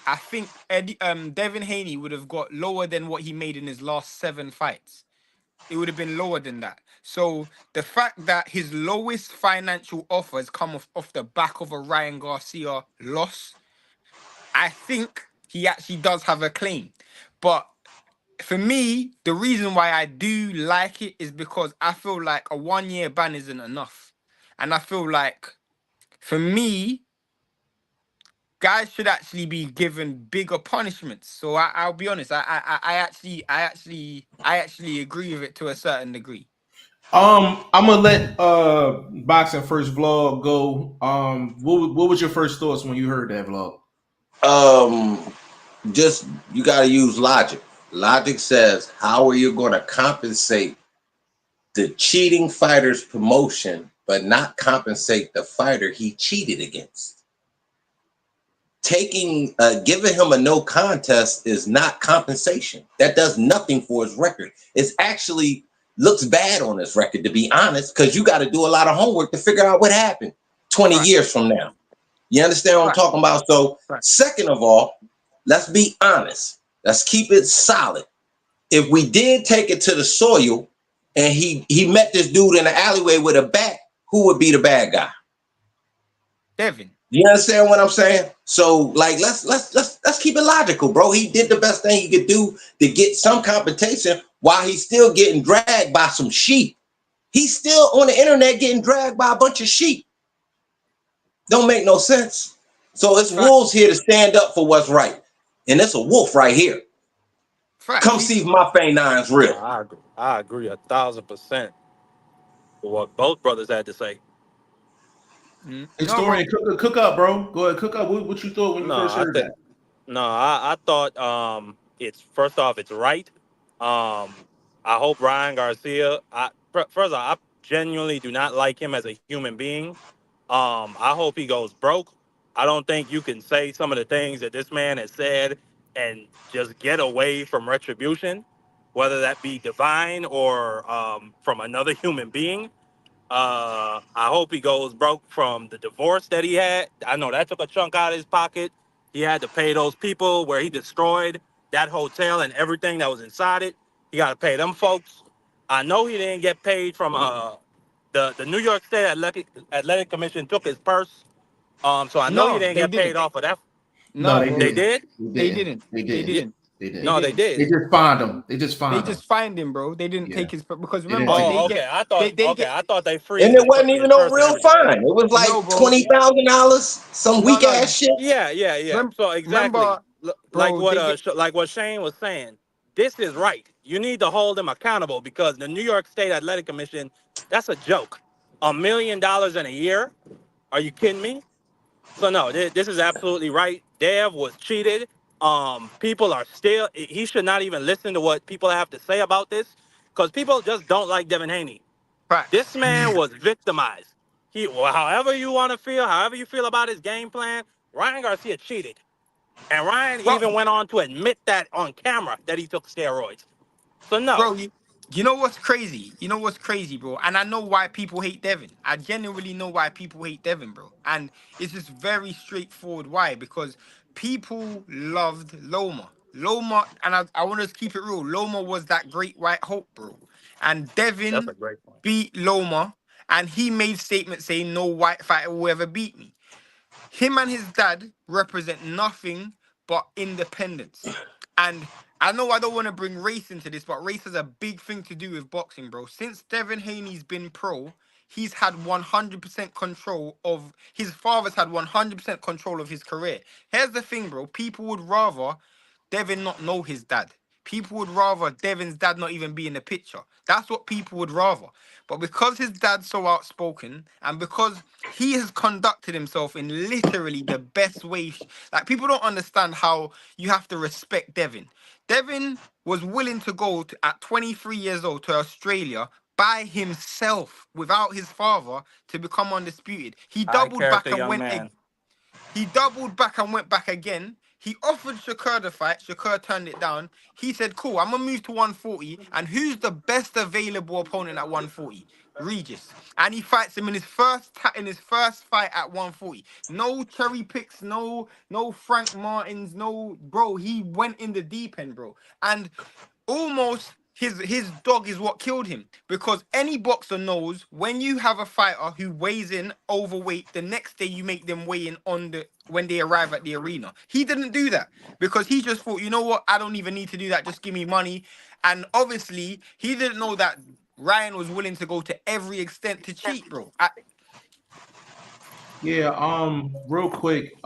I think Devin Haney would have got lower than what he made in his last 7 fights. It would have been lower than that. So the fact that his lowest financial offer has come off the back of a Ryan Garcia loss, I think he actually does have a claim. But for me, the reason why I do like it is because I feel like a 1-year ban isn't enough. And I feel like, for me, guys should actually be given bigger punishments. So I'll be honest, I actually agree with it to a certain degree. I'm gonna let Boxing First vlog go. What was your first thoughts when you heard that vlog? Just you got to use logic. Logic says, how are you going to compensate the cheating fighter's promotion, but not compensate the fighter he cheated against? Giving him a no contest is not compensation. That does nothing for his record. It's actually looks bad on his record, to be honest, because you got to do a lot of homework to figure out what happened 20 years from now. You understand what I'm talking about? So, second of all, let's be honest. Let's keep it solid. If we did take it to the soil and he met this dude in the alleyway with a bat, who would be the bad guy? Devin. You understand what I'm saying? So, like, let's keep it logical, bro. He did the best thing he could do to get some compensation while he's still getting dragged by some sheep. He's still on the internet getting dragged by a bunch of sheep. Don't make no sense. So it's wolves here to stand up for what's right. And it's a wolf right here. Come see if my Fang Nine's real. I agree 1,000% with what both brothers had to say. Historian, cook up, bro. Go ahead, cook up. What you thought when you first heard that? I thought it's first off, it's right. I hope Ryan Garcia. First off, I genuinely do not like him as a human being. I hope he goes broke. I don't think you can say some of the things that this man has said and just get away from retribution, whether that be divine or from another human being. I hope he goes broke from the divorce that he had. I know that took a chunk out of his pocket. He had to pay those people where he destroyed that hotel and everything that was inside it. He got to pay them folks. I know he didn't get paid from the New York State Athletic Commission took his purse. So I know he didn't get paid off of that. No, they did. They didn't. No, they did. They just fined him. They just fined him, bro. They didn't take his because remember I thought they freed. And it wasn't even no real fine. It was like $20,000, some weak ass shit. Yeah. So exactly, like what Shane was saying. This is right. You need to hold them accountable because the New York State Athletic Commission, that's a joke. $1 million in a year? Are you kidding me? So no, this is absolutely right. Dev was cheated. People are still. He should not even listen to what people have to say about this, because people just don't like Devin Haney. Right. This man was victimized. However you want to feel, however you feel about his game plan, Ryan Garcia cheated, and Ryan even went on to admit that on camera that he took steroids. So no, bro. You know what's crazy? You know what's crazy, bro? And I know why people hate Devin. I genuinely know why people hate Devin, bro. And it's just very straightforward why. Because people loved Loma. Loma, and I want to keep it real. Loma was that great white hope, bro. And Devin beat Loma, and he made statements saying no white fighter will ever beat me. Him and his dad represent nothing but independence. And I know I don't want to bring race into this, but race has a big thing to do with boxing, bro. Since Devin Haney's been pro, he's had 100% control of his father's had 100% control of his career. Here's the thing, bro. People would rather Devin not know his dad. People would rather Devin's dad not even be in the picture. That's what people would rather. But because his dad's so outspoken and because he has conducted himself in literally the best way, like people don't understand how you have to respect Devin. Devin was willing to go to, at 23 years old to Australia by himself without his father to become undisputed. He High doubled back character and young went. man. He doubled back and went back again. He offered Shakur the fight. Shakur turned it down. He said, cool, I'm going to move to 140. And who's the best available opponent at 140? Regis. And he fights him in his first fight at 140. No cherry picks, no Frank Martins, no, bro. He went in the deep end, bro. And almost his dog is what killed him, because any boxer knows when you have a fighter who weighs in overweight, the next day you make them weigh in when they arrive at the arena. He didn't do that because he just thought, you know what, I don't even need to do that, just give me money. And obviously he didn't know that Ryan was willing to go to every extent to cheat, bro. Real quick,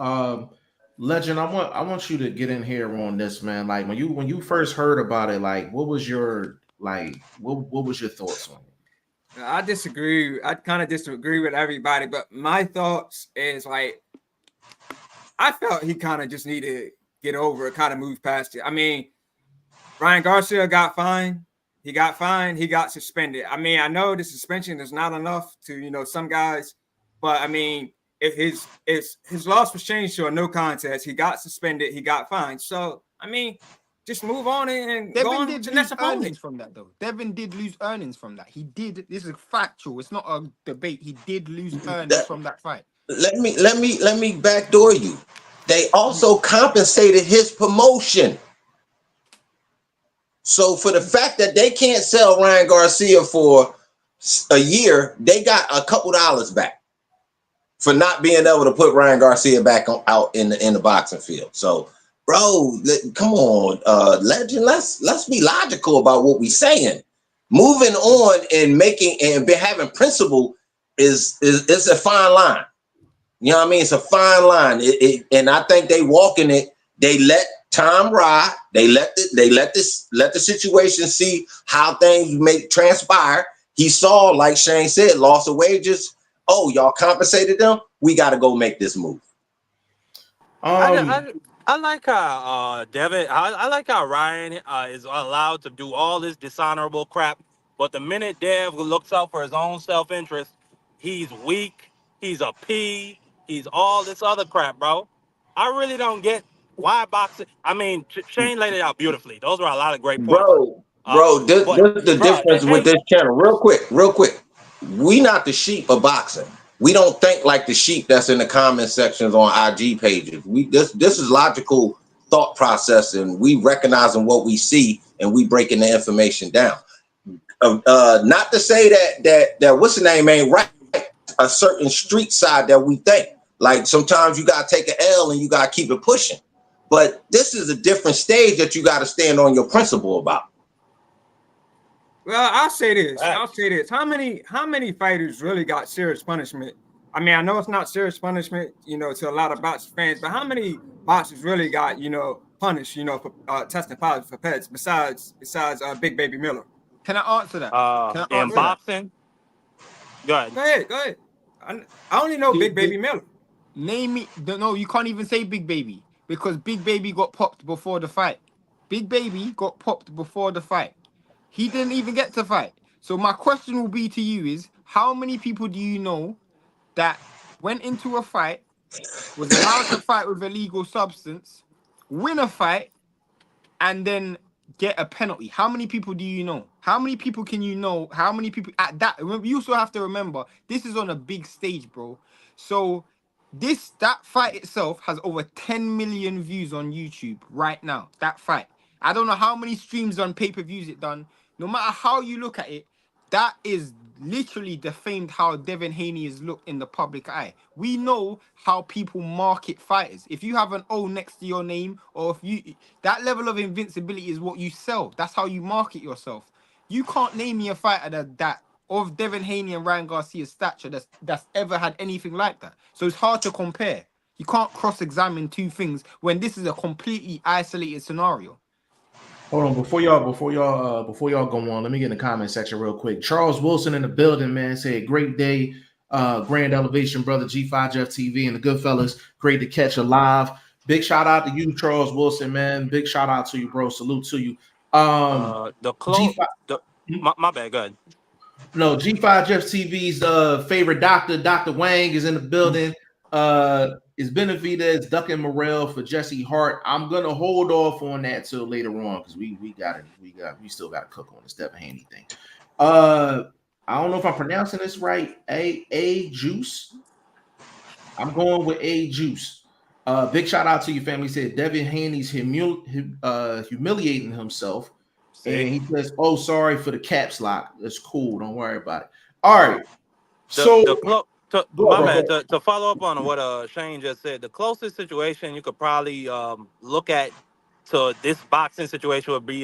Legend, I want you to get in here on this, man. Like when you first heard about it, like what was your what was your thoughts on it? I disagree. I kind of disagree with everybody, but my thoughts is like I felt he kind of just needed to get over it, kind of move past it. I mean, Ryan Garcia got fined. He got fined. He got suspended. I mean, I know the suspension is not enough to, some guys, but I mean, if his loss was changed to a no contest, he got suspended. He got fined. So, I mean, just move on and Devin go on did to lose next earnings opponent. from that, though. Devin did lose earnings from that. He did. This is factual. It's not a debate. He did lose earnings from that fight. Let me backdoor you. They also compensated his promotion. So for the fact that they can't sell Ryan Garcia for a year, they got a couple dollars back for not being able to put Ryan Garcia back out in the boxing field. So, bro, come on, Legend. Let's be logical about what we're saying. Moving on and having principle is a fine line. You know what I mean? It's a fine line. And I think they walking it. They let time ride. They let the situation see how things may transpire. He saw, like Shane said, loss of wages. Oh, y'all compensated them. We got to go make this move. I like how Devin. I like how Ryan is allowed to do all this dishonorable crap, but the minute Dev looks out for his own self-interest, he's weak. He's a P. He's all this other crap, bro. I really don't get why boxing. I mean, Shane laid it out beautifully. Those were a lot of great points. This But is the bro, difference with this channel. Real quick. We not the sheep of boxing. We don't think like the sheep that's in the comment sections on IG pages. This is logical thought process, and we recognizing what we see and we breaking the information down. Not to say that what's the name ain't right. A certain street side that we think. Like sometimes you gotta take an L and you gotta keep it pushing. But this is a different stage that you gotta stand on your principle about. Well, I'll say this. How many fighters really got serious punishment? I mean, I know it's not serious punishment, to a lot of boxing fans, but how many boxers really got, punished, for testing positive for PEDS besides Big Baby Miller? Can I answer that? In boxing, go ahead. I only know Big Baby Miller. Name me. No, you can't even say Big Baby because Big Baby got popped before the fight. Big Baby got popped before the fight. He didn't even get to fight. So my question will be to you is, how many people do you know that went into a fight, was allowed to fight with illegal substance, win a fight, and then get a penalty? How many people do you know? How many people can you know? How many people at that? You also have to remember, this is on a big stage, bro. So that fight itself has over 10 million views on YouTube right now. That fight. I don't know how many streams on pay-per-views it done. No matter how you look at it, that is literally defamed how Devin Haney is looked in the public eye. We know how people market fighters. If you have an O next to your name, or that level of invincibility is what you sell. That's how you market yourself. You can't name me a fighter that of Devin Haney and Ryan Garcia's stature that's ever had anything like that. So it's hard to compare. You can't cross-examine two things when this is a completely isolated scenario. Hold on, before y'all go on, let me get in the comment section real quick. Charles Wilson in the building, man, said great day, Grand Elevation, brother G5 Jeff TV and the Goodfellas. Great to catch you live. Big shout out to you, Charles Wilson, man. Big shout out to you, bro. Salute to you. My bad, go ahead. No, G5 Jeff TV's favorite doctor, Dr. Wang, is in the building. Is Benavidez ducking Morrell for Jesse Hart? I'm gonna hold off on that till later on because we still got to cook on this Devin Haney thing. I don't know if I'm pronouncing this right. A Juice. I'm going with A Juice. Big shout out to you, family. Said Devin Haney's humiliating himself. And he says, "Oh, sorry for the caps lock. That's cool. Don't worry about it." All right. To follow up on what Shane just said, the closest situation you could probably look at to this boxing situation would be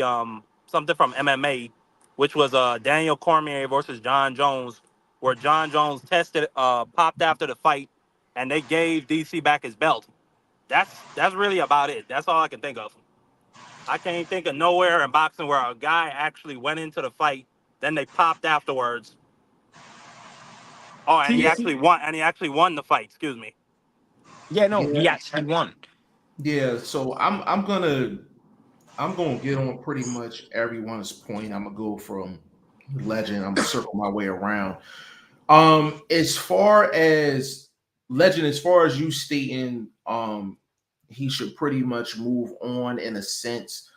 something from MMA, which was Daniel Cormier versus John Jones, where John Jones popped after the fight, and they gave DC back his belt. That's really about it. That's all I can think of. I can't think of nowhere in boxing where a guy actually went into the fight, then they popped afterwards. Oh, and he actually won. And he actually won the fight. Excuse me. Yeah, no, he actually won. Yeah, so I'm gonna get on pretty much everyone's point. I'm gonna go from Legend. I'm gonna circle my way around. As far as Legend, as far as you stating, he should pretty much move on in a sense.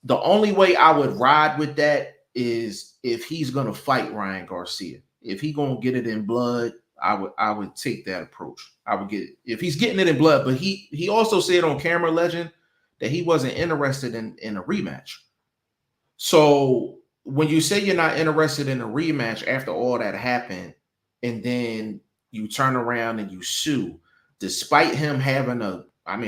The only way I would ride with that is if he's gonna fight Ryan Garcia. If he's gonna get it in blood, I would take that approach. I would get if he's getting it in blood, but he also said on camera, Legend, that he wasn't interested in a rematch. So when you say you're not interested in a rematch after all that happened, and then you turn around and you sue, despite him having to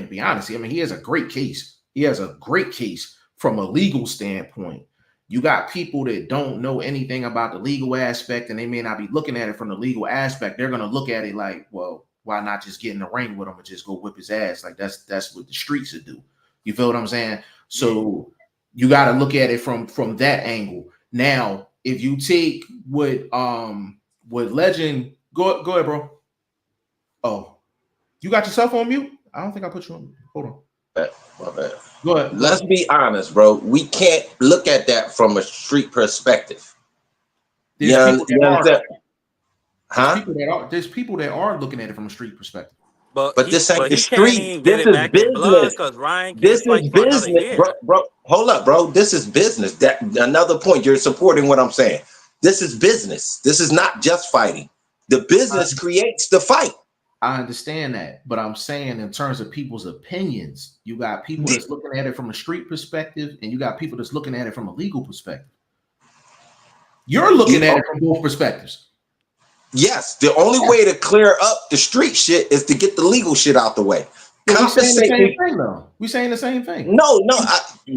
be honest, he has a great case. He has a great case from a legal standpoint. You got people that don't know anything about the legal aspect, and they may not be looking at it from the legal aspect. They're going to look at it like, well, why not just get in the ring with him and just go whip his ass? Like that's what the streets would do. You feel what I'm saying? So you got to look at it from that angle. Now, if you take what Legend, go ahead, bro. Oh, you got yourself on mute? I don't think I put you on mute. Hold on. My bad. Go ahead. Let's be honest, bro. We can't look at that from a street perspective. There's people that are looking at it from a street perspective. But this ain't the street. This is business. This is business, bro. Hold up, bro. This is business. That another point. You're supporting what I'm saying. This is business. This is not just fighting. The business creates the fight. I understand that, but I'm saying in terms of people's opinions, you got people that's looking at it from a street perspective, and you got people that's looking at it from a legal perspective. You're looking at it from both perspectives. Yes, the only way to clear up the street shit is to get the legal shit out the way. We're saying the same thing, though. We're saying the same thing. No,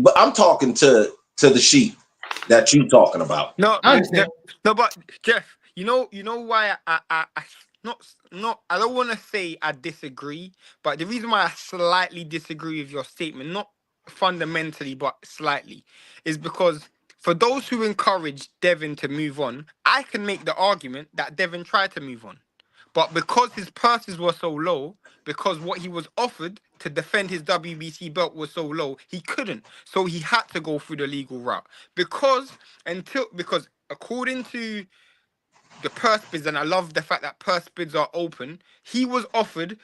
but I'm talking to the sheep that you talking about. No, but Jeff, you know why I don't want to say I disagree, but the reason why I slightly disagree with your statement, not fundamentally, but slightly, is because for those who encourage Devin to move on, I can make the argument that Devin tried to move on. But because his purses were so low, because what he was offered to defend his WBC belt was so low, he couldn't. So he had to go through the legal route. Because according to the purse bids, and I love the fact that purse bids are open, he was offered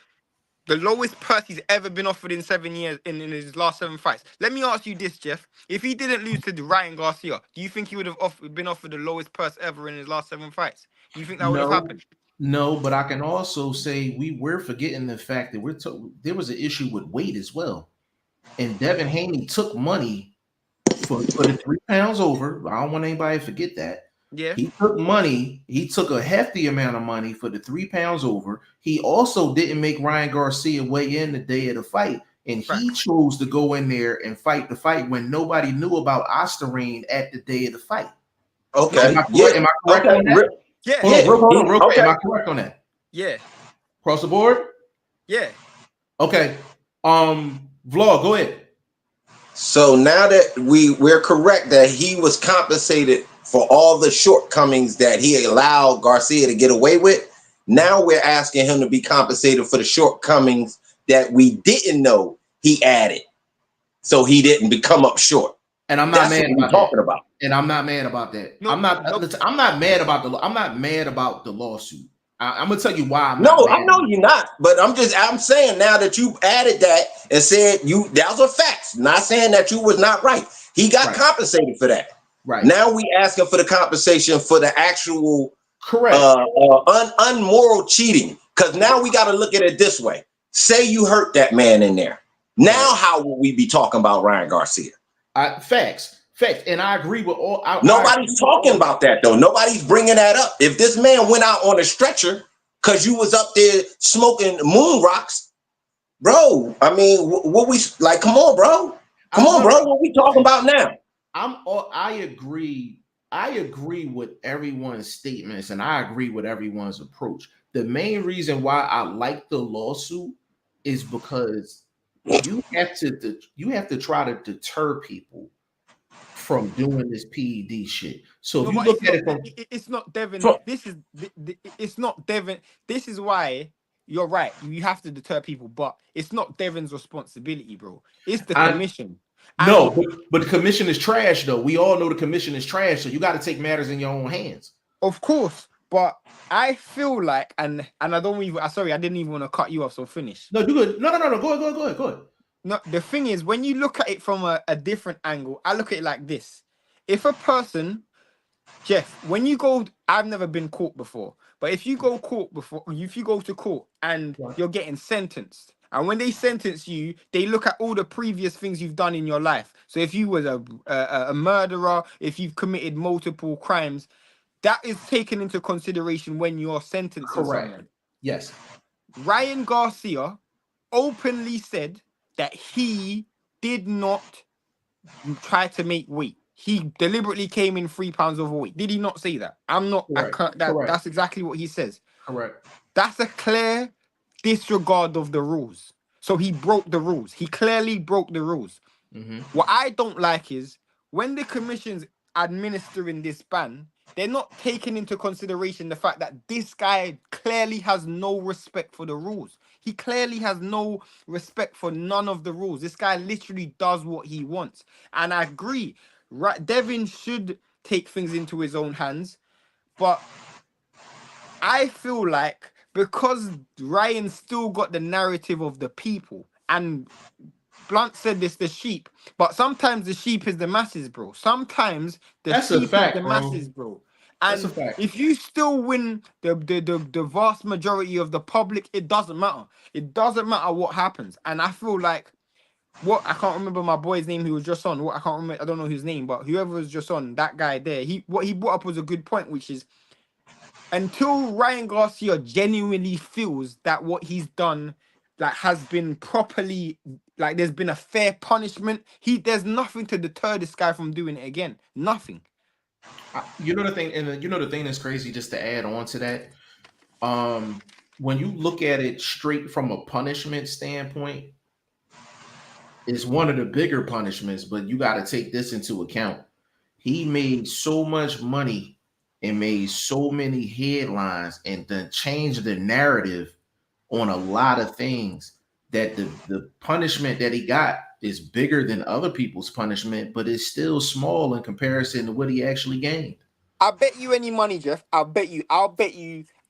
the lowest purse he's ever been offered in 7 years in his last 7 fights. Let me ask you this, Jeff. If he didn't lose to Ryan Garcia, do you think he would have been offered the lowest purse ever in his last 7 fights? Do you think that would have happened? No, but I can also say we're forgetting the fact that there was an issue with weight as well. And Devin Haney took money for the 3 pounds over. I don't want anybody to forget that. Yeah. He took money. He took a hefty amount of money for the 3 pounds over. He also didn't make Ryan Garcia weigh in the day of the fight. And he chose to go in there and fight the fight when nobody knew about Osterine at the day of the fight. Okay. Am I correct on that? Yeah. Hold on, real quick. Okay. Am I correct on that? Yeah. Across the board? Yeah. Okay. Vlog, go ahead. So now that we're correct that he was compensated for all the shortcomings that he allowed Garcia to get away with, now we're asking him to be compensated for the shortcomings that we didn't know he added, so he didn't become up short. And I'm not mad about talking about. And I'm not mad about that. No, I'm not mad about the lawsuit. I'm gonna tell you why I'm No, not mad. I know you're not, but I'm saying now that you added that and said that was a fact. Not saying that you was not right. He got compensated for that. Right. Now we asking for the compensation for the actual correct unmoral cheating. Because now we got to look at it this way. Say you hurt that man in there. Now how will we be talking about Ryan Garcia? Facts. And I agree with all. Nobody's talking about that though. Nobody's bringing that up. If this man went out on a stretcher because you was up there smoking moon rocks, bro. I mean, what we like? Come on, bro. What we talking about now? I agree. I agree with everyone's statements, and I agree with everyone's approach. The main reason why I like the lawsuit is because you have to try to deter people from doing this PED shit. So if you look at it from, it's not Devin. It's not Devin. This is why you're right. You have to deter people, but it's not Devin's responsibility, bro. It's the commission. No, but the commission is trash, though. We all know the commission is trash, so you got to take matters in your own hands. Of course, but I feel like, and I don't even. Sorry, I didn't even want to cut you off. So finish. No, you good. No. Go ahead. No, the thing is, when you look at it from a different angle, I look at it like this. If a person, Jeff, when you go, I've never been caught before, but if you go to court and you're getting sentenced, and when they sentence you, they look at all the previous things you've done in your life. So if you was a murderer, if you've committed multiple crimes, that is taken into consideration when you're sentencing someone. Yes. Ryan Garcia openly said that he did not try to make weight. He deliberately came in 3 pounds overweight. Did he not say that? That's exactly what he says. Correct. That's a clear disregard of the rules. So he broke the rules. He clearly broke the rules. Mm-hmm. What I don't like is when the commission's administering this ban, they're not taking into consideration the fact that this guy clearly has no respect for the rules. He clearly has no respect for none of the rules. This guy literally does what he wants. And I agree. Right, Devin should take things into his own hands. But I feel like because Ryan still got the narrative of the people, and Blunt said this, the sheep, but sometimes the sheep is the masses, bro. Sometimes the sheep is the masses, bro. And if you still win the vast majority of the public, it doesn't matter. It doesn't matter what happens. And I feel like I can't remember my boy's name who was just on. I can't remember. I don't know his name, but whoever was just on, that guy there. What he brought up was a good point, which is until Ryan Garcia genuinely feels that what he's done has been properly, there's been a fair punishment, there's nothing to deter this guy from doing it again. Nothing. You know the thing that's crazy, just to add on to that, when you look at it straight from a punishment standpoint, it's one of the bigger punishments, but you got to take this into account. He made so much money and made so many headlines and then changed the narrative on a lot of things that the punishment that he got is bigger than other people's punishment, but it's still small in comparison to what he actually gained. I'll bet you any money, Jeff. I'll bet you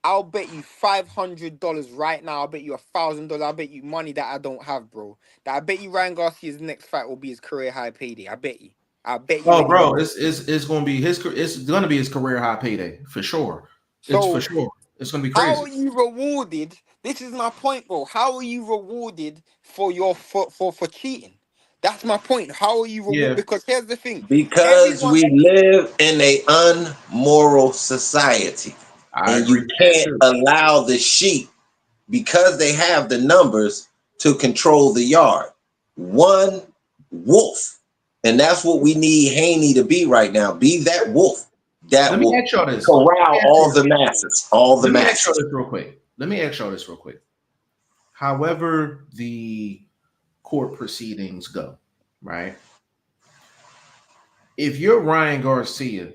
$500 right now. I'll bet you $1,000. I'll bet you money that I don't have, bro. That I bet you Ryan Garcia's next fight will be his career high payday. I bet you. Oh, bro, it's gonna be his career high payday for sure. It's for sure. It's gonna be crazy. How are you rewarded? This is my point, bro. How are you rewarded for cheating? That's my point. How are you rewarded? Yeah. Because here's the thing. Because we live in an unmoral society. And you can't allow the sheep, because they have the numbers, to control the yard. One wolf. And that's what we need Haney to be right now. Be that wolf. that Let me will ask y'all this. corral all the masses. All the Let me ask y'all masses. this real quick. Let me ask y'all this real quick. However the court proceedings go, right? If you're Ryan Garcia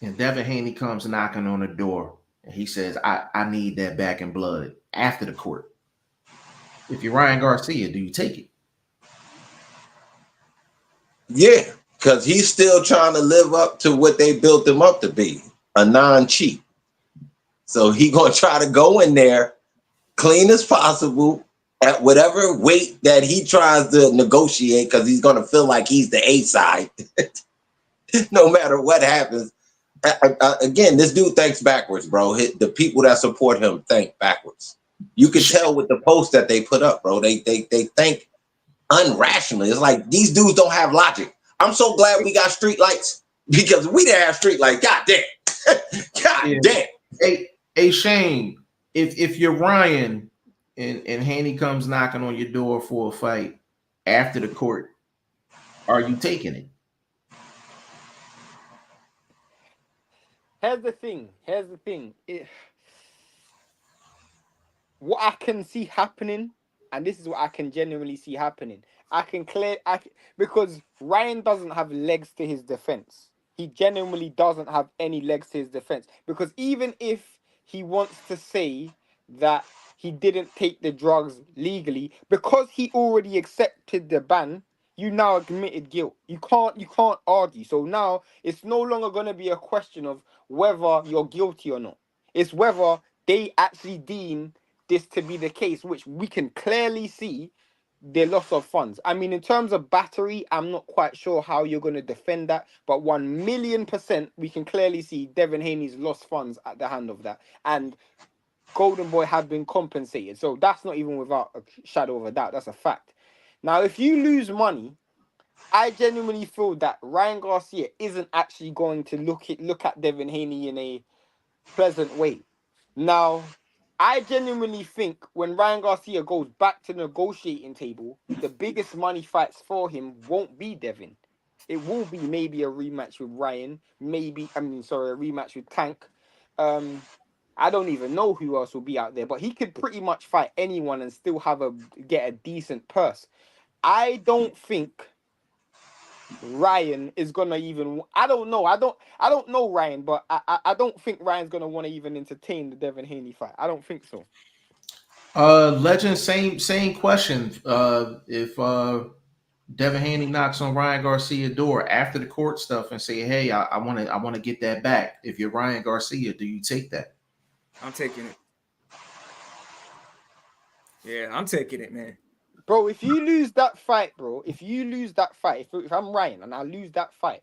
and Devin Haney comes knocking on the door and he says, I need that back in blood after the court. If you're Ryan Garcia, do you take it? Yeah, because he's still trying to live up to what they built him up to be, a non-cheat. So he gonna try to go in there clean as possible at whatever weight that he tries to negotiate, because he's gonna feel like he's the A side, no matter what happens. Again, this dude thinks backwards, bro. The people that support him think backwards. You can tell with the posts that they put up, bro. They think unrationally. It's like these dudes don't have logic. I'm so glad we got street lights, because if we didn't have street lights, god damn. Hey Shane, if you're Ryan and Haney comes knocking on your door for a fight after the court, are you taking it? Here's the thing. What I can see happening, and this is what I can genuinely see happening. Because Ryan doesn't have legs to his defense. He genuinely doesn't have any legs to his defense. Because even if he wants to say that he didn't take the drugs legally, because he already accepted the ban, you now admitted guilt. You can't argue. So now it's no longer going to be a question of whether you're guilty or not. It's whether they actually deem this to be the case, which we can clearly see the loss of funds. I mean, in terms of battery, I'm not quite sure how you're going to defend that, but 1,000,000% we can clearly see Devin Haney's lost funds at the hand of that. And Golden Boy have been compensated. So that's not even without a shadow of a doubt. That's a fact. Now, if you lose money, I genuinely feel that Ryan Garcia isn't actually going to look at Devin Haney in a pleasant way. Now, I genuinely think when Ryan Garcia goes back to the negotiating table, the biggest money fights for him won't be Devin. It will be maybe a rematch with Ryan, a rematch with Tank. I don't even know who else will be out there, but he could pretty much fight anyone and still get a decent purse. I don't think Ryan is gonna even. I don't know. I don't know Ryan, but I don't think Ryan's gonna want to even entertain the Devin Haney fight. I don't think so. Legend, same question. If Devin Haney knocks on Ryan Garcia's door after the court stuff and say, "Hey, I want to get that back." If you're Ryan Garcia, do you take that? I'm taking it. Yeah, I'm taking it, man. Bro, if you lose that fight, if I'm Ryan and I lose that fight,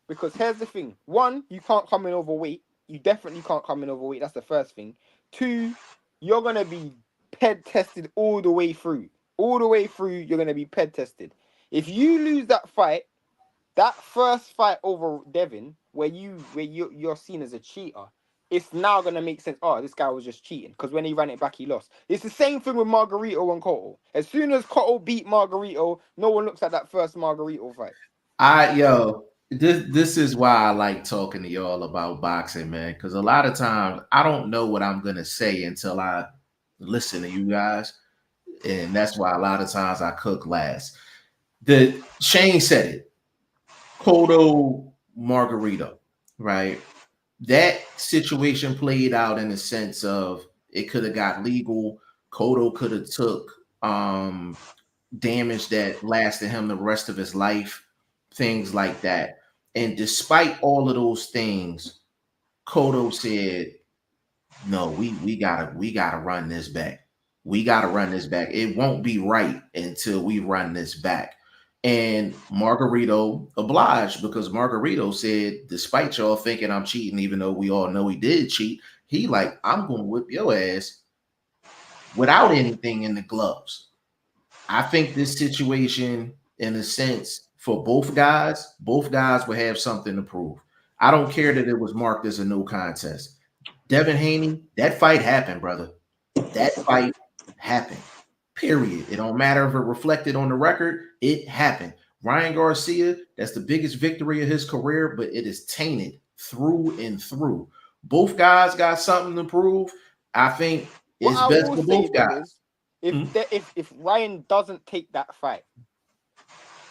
because here's the thing: one, you can't come in overweight. You definitely can't come in overweight. That's the first thing. Two, you're gonna be PED tested all the way through. All the way through, you're gonna be PED tested. If you lose that fight, that first fight over Devin, where you're seen as a cheater, it's now gonna make sense. Oh, this guy was just cheating because when he ran it back, he lost. It's the same thing with Margarito and Cotto. As soon as Cotto beat Margarito, no one looks at that first Margarito fight. This is why I like talking to y'all about boxing, man. Because a lot of times I don't know what I'm gonna say until I listen to you guys, and that's why a lot of times I cook last. Shane said it. Cotto Margarito, right? That situation played out in the sense of it could have got legal. Cotto could have took damage that lasted him the rest of his life, things like that. And despite all of those things, Cotto said, "No, we gotta run this back. We gotta run this back. It won't be right until we run this back." And Margarito obliged because Margarito said, despite y'all thinking I'm cheating, even though we all know he did cheat, he like, I'm going to whip your ass without anything in the gloves. I think this situation, in a sense, for both guys will have something to prove. I don't care that it was marked as a no contest. Devin Haney, that fight happened, brother. That fight happened. Period. It don't matter if it reflected on the record. It happened. Ryan Garcia, that's the biggest victory of his career, but it is tainted through and through. Both guys got something to prove. I think What it's I best will for say both though guys. is, if Ryan doesn't take that fight,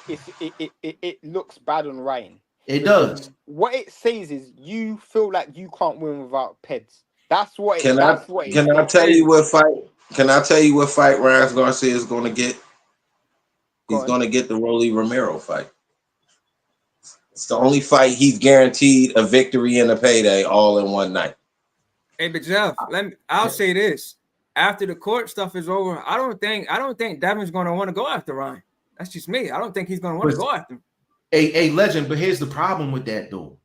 it looks bad on Ryan. It Because does. what it says is you feel like you can't win without PEDS. That's what Can I it says. tell you what fight? Can I tell you what fight Ryan Garcia is going to get? Go He's on. going to get the Rolly Romero fight. It's the only fight he's guaranteed a victory and a payday all in one night. Hey, but Jeff, I'll say this: after the court stuff is over, I don't think Devin's going to want to go after Ryan. That's just me. I don't think he's going to want to go after him. A legend, but here's the problem with that though.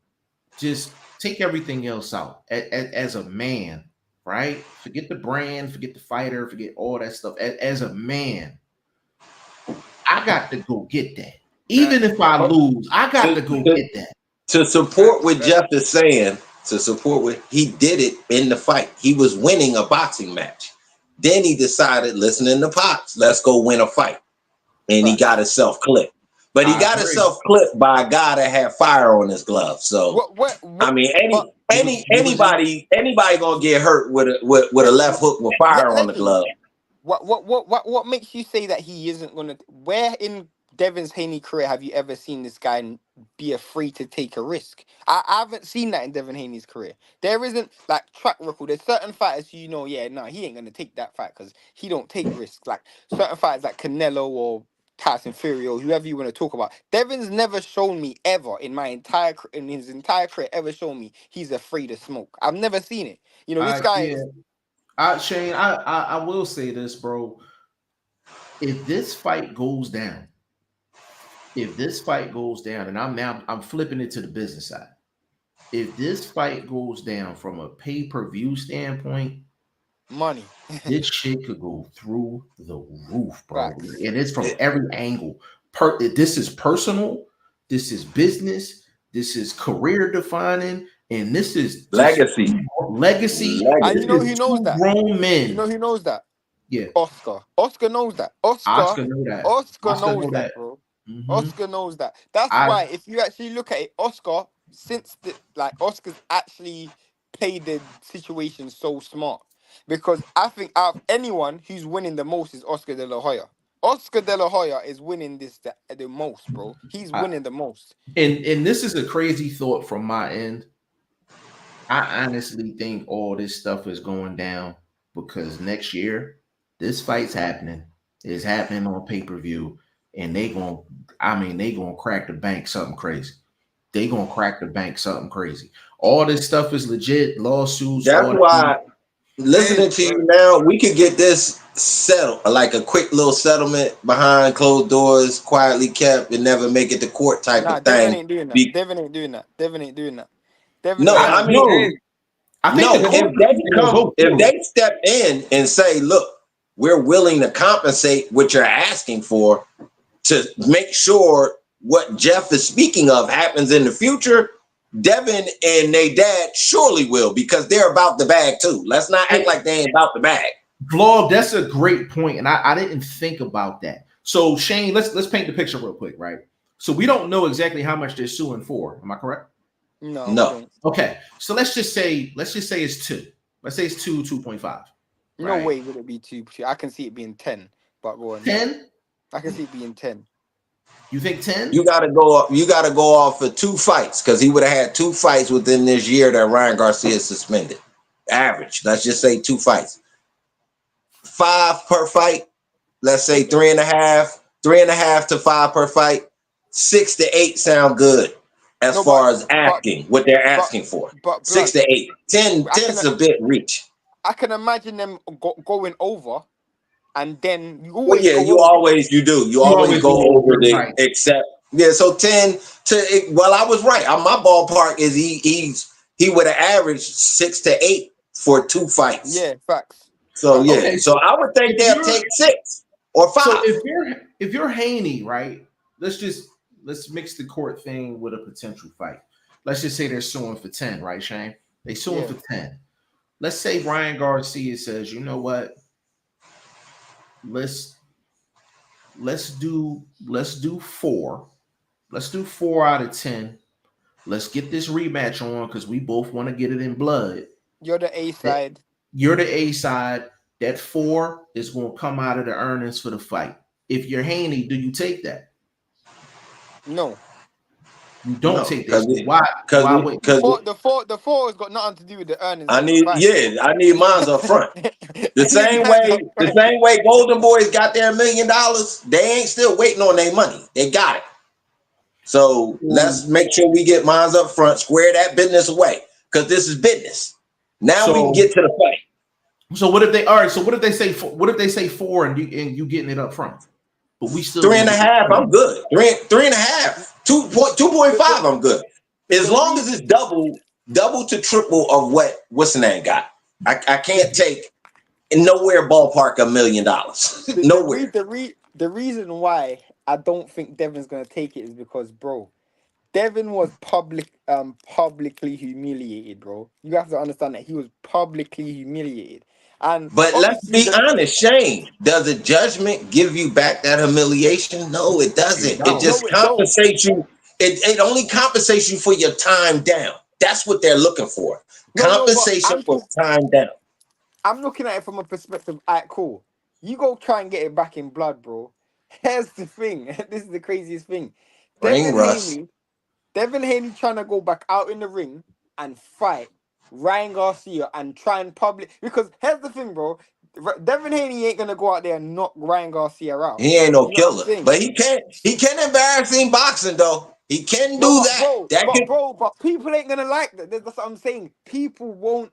Just take everything else out. As a man, right? Forget the brand, forget the fighter, forget all that stuff. As a man, I got to go get that. Even if I lose, I got to go get that. To support what Jeff is saying, he did it in the fight. He was winning a boxing match. Then he decided, listening to Pops, let's go win a fight. And he got himself clipped. But he got himself clipped by a guy that had fire on his glove. So I mean, anybody gonna get hurt with a left hook with fire on the glove. What makes you say that he isn't gonna? Where in Devin's Haney career have you ever seen this guy be afraid to take a risk? I haven't seen that in Devin Haney's career. There isn't like track record. There's certain fighters he ain't gonna take that fight because he don't take risks. Like certain fighters like Canelo or Tyson Fury or whoever you want to talk about. Devin's never shown me ever in his entire career ever shown me he's afraid of smoke. I've never seen it. This guy. Shane, I will say this, bro. If this fight goes down, and I'm flipping it to the business side. If this fight goes down from a pay-per-view standpoint, money, this shit could go through the roof, bro. Facts. And it's from every angle. This is personal, this is business, this is career defining, and this is legacy. And you know who knows that? Grown men. You know who knows that? Yeah. Oscar knows that. Oscar knows that, bro. Mm-hmm. Oscar knows that. That's why if you actually look at it, Oscar's actually played the situation so smart. Because I think out of anyone who's winning the most is Oscar De La Hoya. Oscar De La Hoya is winning the most, bro. He's winning the most. And this is a crazy thought from my end. I honestly think all this stuff is going down because next year this fight's happening. It's happening on pay-per-view, and they gonna crack the bank something crazy. All this stuff is legit, lawsuits. That's why listening to you now, we could get this settled, like a quick little settlement behind closed doors, quietly kept, and never make it to court type of thing. Devin ain't doing that. Devin ain't doing that. If they step in and say, look, we're willing to compensate what you're asking for to make sure what Jeff is speaking of happens in the future, Devin and they dad surely will, because they're about the bag too. Let's not act like they ain't about the bag. Vlog, that's a great point, and I didn't think about that. So Shane, let's paint the picture real quick, right? So we don't know exactly how much they're suing for. Am I correct? No. Okay, so let's just say it's 2. Let's say it's 2.5. No way would it be 2. I can see it being 10. But go on. 10? I can see it being 10. You think 10? You gotta go off for 2 fights, because he would have had 2 fights within this year that Ryan Garcia suspended. Average. Let's just say 2 fights. 5 per fight. Let's say 3.5 to 5 per fight. 6 to 8 sound good as far as what they're asking for. But 6 to 8. 10's a bit reach. I can imagine them going over, and then you always go over the except. Yeah, so 10 to, well, I was right. My ballpark is he would have averaged 6 to 8 for 2 fights. Yeah, facts. So yeah, okay, so I would think they'll take 6 or 5. So if you're Haney, right? Let's mix the court thing with a potential fight. Let's just say they're suing for 10, right, Shane? They suing for 10. Let's say Ryan Garcia says, you know what? Let's do 4. Let's do 4 out of 10. Let's get this rematch on because we both want to get it in blood. You're the A side. You're the A side. That 4 is going to come out of the earnings for the fight. If you're Haney, do you take that? No. You don't take this. Why? The four has got nothing to do with the earnings. I need mines up front. The same way Golden Boys got their $1 million, they ain't still waiting on their money. They got it. So let's make sure we get mines up front, square that business away, because this is business. Now we can get to the fight. So what if they say 4 and you getting it up front? But we still 3.5. I'm good. 3.5. 2.5. I'm good. As long as it's double to triple of what's the name got. I can't take nowhere ballpark $1 million. Nowhere. The reason why I don't think Devin's gonna take it is because, bro, Devin was publicly humiliated, bro. You have to understand that he was publicly humiliated. But let's be honest, Shane. Does a judgment give you back that humiliation? No, it doesn't. It just compensates you. It only compensates you for your time down. That's what they're looking for. Compensation for time down. I'm looking at it from a perspective. Alright, cool. You go try and get it back in blood, bro. Here's the thing. This is the craziest thing. Devin Haney trying to go back out in the ring and fight Ryan Garcia and try and because here's the thing, bro. Devin Haney ain't gonna go out there and knock Ryan Garcia out. He ain't no killer, but he can embarrass in boxing though. He can do that. But people ain't gonna like that. That's what I'm saying. People won't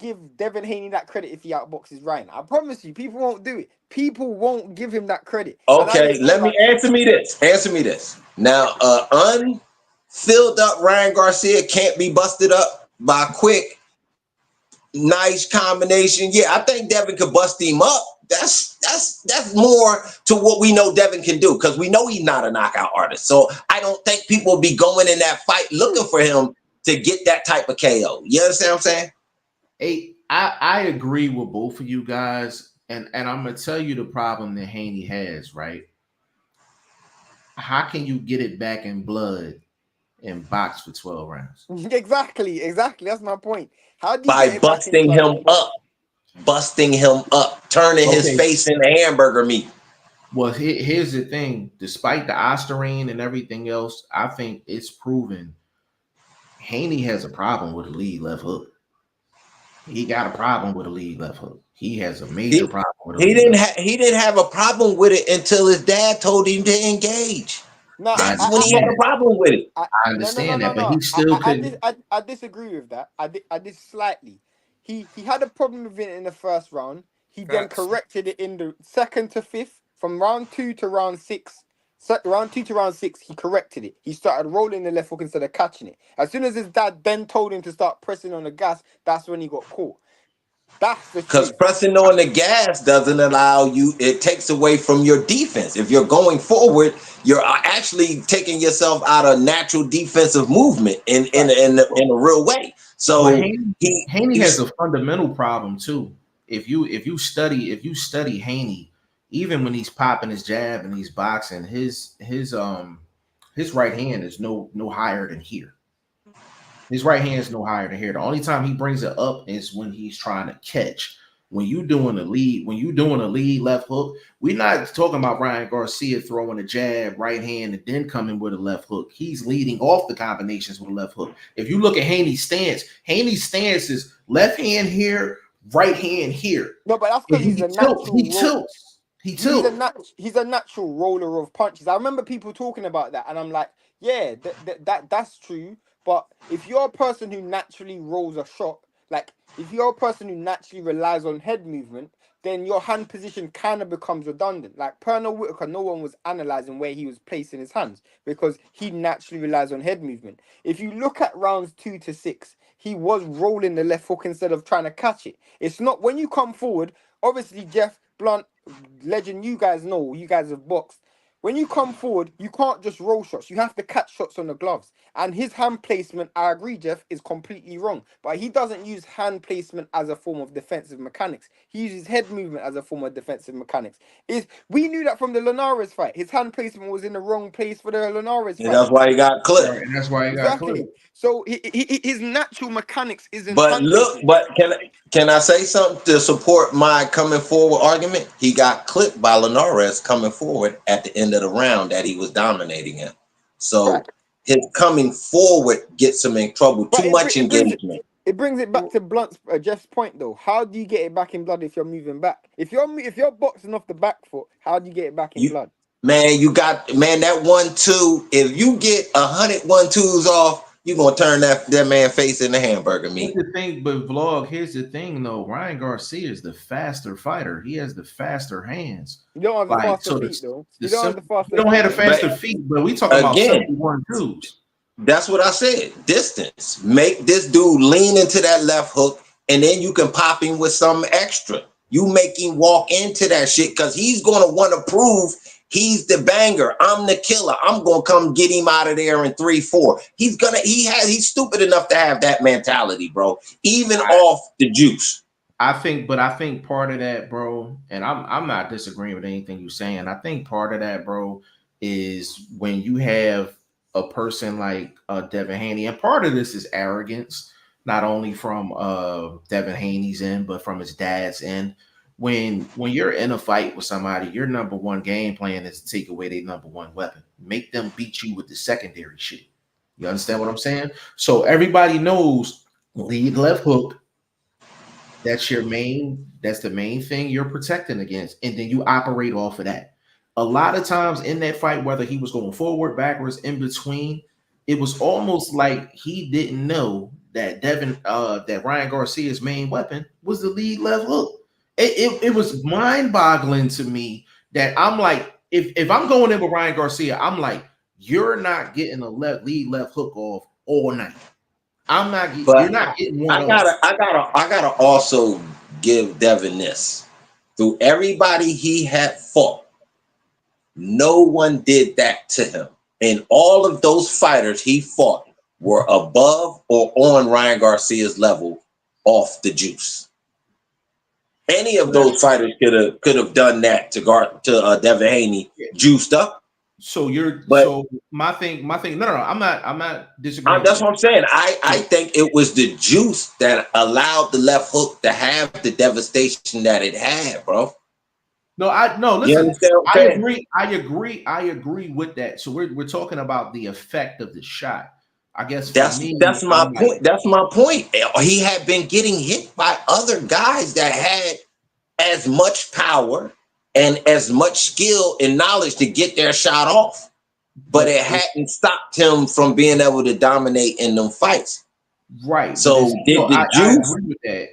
give Devin Haney that credit if he outboxes Ryan. I promise you, people won't do it. People won't give him that credit. Okay, answer me this. Now, unfilled up Ryan Garcia can't be busted up by a quick, nice combination. Yeah, I think Devin could bust him up. That's more to what we know Devin can do, because we know he's not a knockout artist. So I don't think people will be going in that fight looking for him to get that type of KO. You understand what I'm saying? Hey, I agree with both of you guys, and I'm gonna tell you the problem that Haney has, right? How can you get it back in blood and box for 12 rounds? Exactly. That's my point. How do you by busting him up, turning his face into hamburger meat? Well, here's the thing. Despite the ostarine and everything else, I think it's proven Haney has a problem with a lead left hook. He got a problem with a lead left hook. He has a major problem with it. He didn't have a problem with it until his dad told him to engage. That's when he had a problem with it. I understand that, but he still couldn't. I disagree with that. I did slightly. He had a problem with it in the first round. He then corrected it in the second to fifth. From round 2 to round 6. Round 2 to round 6, he corrected it. He started rolling the left hook instead of catching it. As soon as his dad then told him to start pressing on the gas, that's when he got caught. That's the because pressing on the gas doesn't allow you. It takes away from your defense. If you're going forward, you're actually taking yourself out of natural defensive movement in a real way. So Haney has a fundamental problem too. If you study Haney, even when he's popping his jab and he's boxing, his right hand is no higher than here. His right hand is no higher than here. The only time he brings it up is when he's trying to catch. When you doing a lead left hook, we're not talking about Ryan Garcia throwing a jab, right hand, and then coming with a left hook. He's leading off the combinations with a left hook. If you look at Haney's stance is left hand here, right hand here. No, but that's because he's a natural. He tilts. He's a natural roller of punches. I remember people talking about that, and I'm like, yeah, that's true. But if you're a person who naturally rolls a shot, like if you're a person who naturally relies on head movement, then your hand position kind of becomes redundant. Like Pernell Whitaker, no one was analyzing where he was placing his hands because he naturally relies on head movement. If you look at rounds 2 to 6, he was rolling the left hook instead of trying to catch it. It's not when you come forward, obviously Jeff Blunt, legend, you guys know, you guys have boxed. when you come forward, you can't just roll shots. You have to catch shots on the gloves. And his hand placement, I agree, Jeff, is completely wrong. But he doesn't use hand placement as a form of defensive mechanics. He uses head movement as a form of defensive mechanics. We knew that from the Linares fight. His hand placement was in the wrong place for the Linares And fight. that's why he got clipped. Right, and that's why he Exactly. got clipped. So his natural mechanics isn't But hand look, placement. but can I say something to support my coming forward argument? He got clipped by Linares coming forward at the end of the round that he was dominating him. So Right. his coming forward gets him in trouble. But Too much engagement. It brings it back to Blunt's Jeff's point though. How do you get it back in blood if you're moving back? If you're boxing off the back foot, how do you get it back in blood? Man, that 1-2. If you get 100 1-2s off, you're gonna turn that man face in the hamburger meat. Here's the thing, but vlog. Here's the thing, though. Ryan Garcia is the faster fighter. He has the faster hands. You don't have the faster feet though. You don't have the faster. You don't have the faster feet, but we talking about 1-2s. That's what I said. Distance. Make this dude lean into that left hook, and then you can pop him with something extra. You make him walk into that shit because he's gonna want to prove he's the banger. I'm the killer. I'm gonna come get him out of there in 3-4. He's stupid enough to have that mentality, bro. Even off the juice. I think part of that, bro, and I'm not disagreeing with anything you're saying. I think part of that, bro, is when you have a person like Devin Haney, and part of this is arrogance, not only from Devin Haney's end, but from his dad's end. When you're in a fight with somebody, your number one game plan is to take away their number one weapon. Make them beat you with the secondary shit. You understand what I'm saying? So everybody knows lead left hook. That's the main thing you're protecting against. And then you operate off of that. A lot of times in that fight, whether he was going forward, backwards, in between, it was almost like he didn't know that that Ryan Garcia's main weapon was the lead left hook. It was mind-boggling to me that I'm like, if I'm going in with Ryan Garcia, I'm like, you're not getting a lead left hook off all night. I'm not getting. You're not getting one. I gotta also give Devin this. Through everybody he had fought, no one did that to him. And all of those fighters he fought were above or on Ryan Garcia's level off the juice. Any of those fighters could have done that to Devin Haney, juiced up. So my thing. No, I'm not disagreeing. That's what I'm saying. I think it was the juice that allowed the left hook to have the devastation that it had, bro. Listen, I agree with that. So we're talking about the effect of the shot. I guess that's my point. That's my point. He had been getting hit by other guys that had as much power and as much skill and knowledge to get their shot off, but it hadn't stopped him from being able to dominate in them fights. Right. So I agree with that.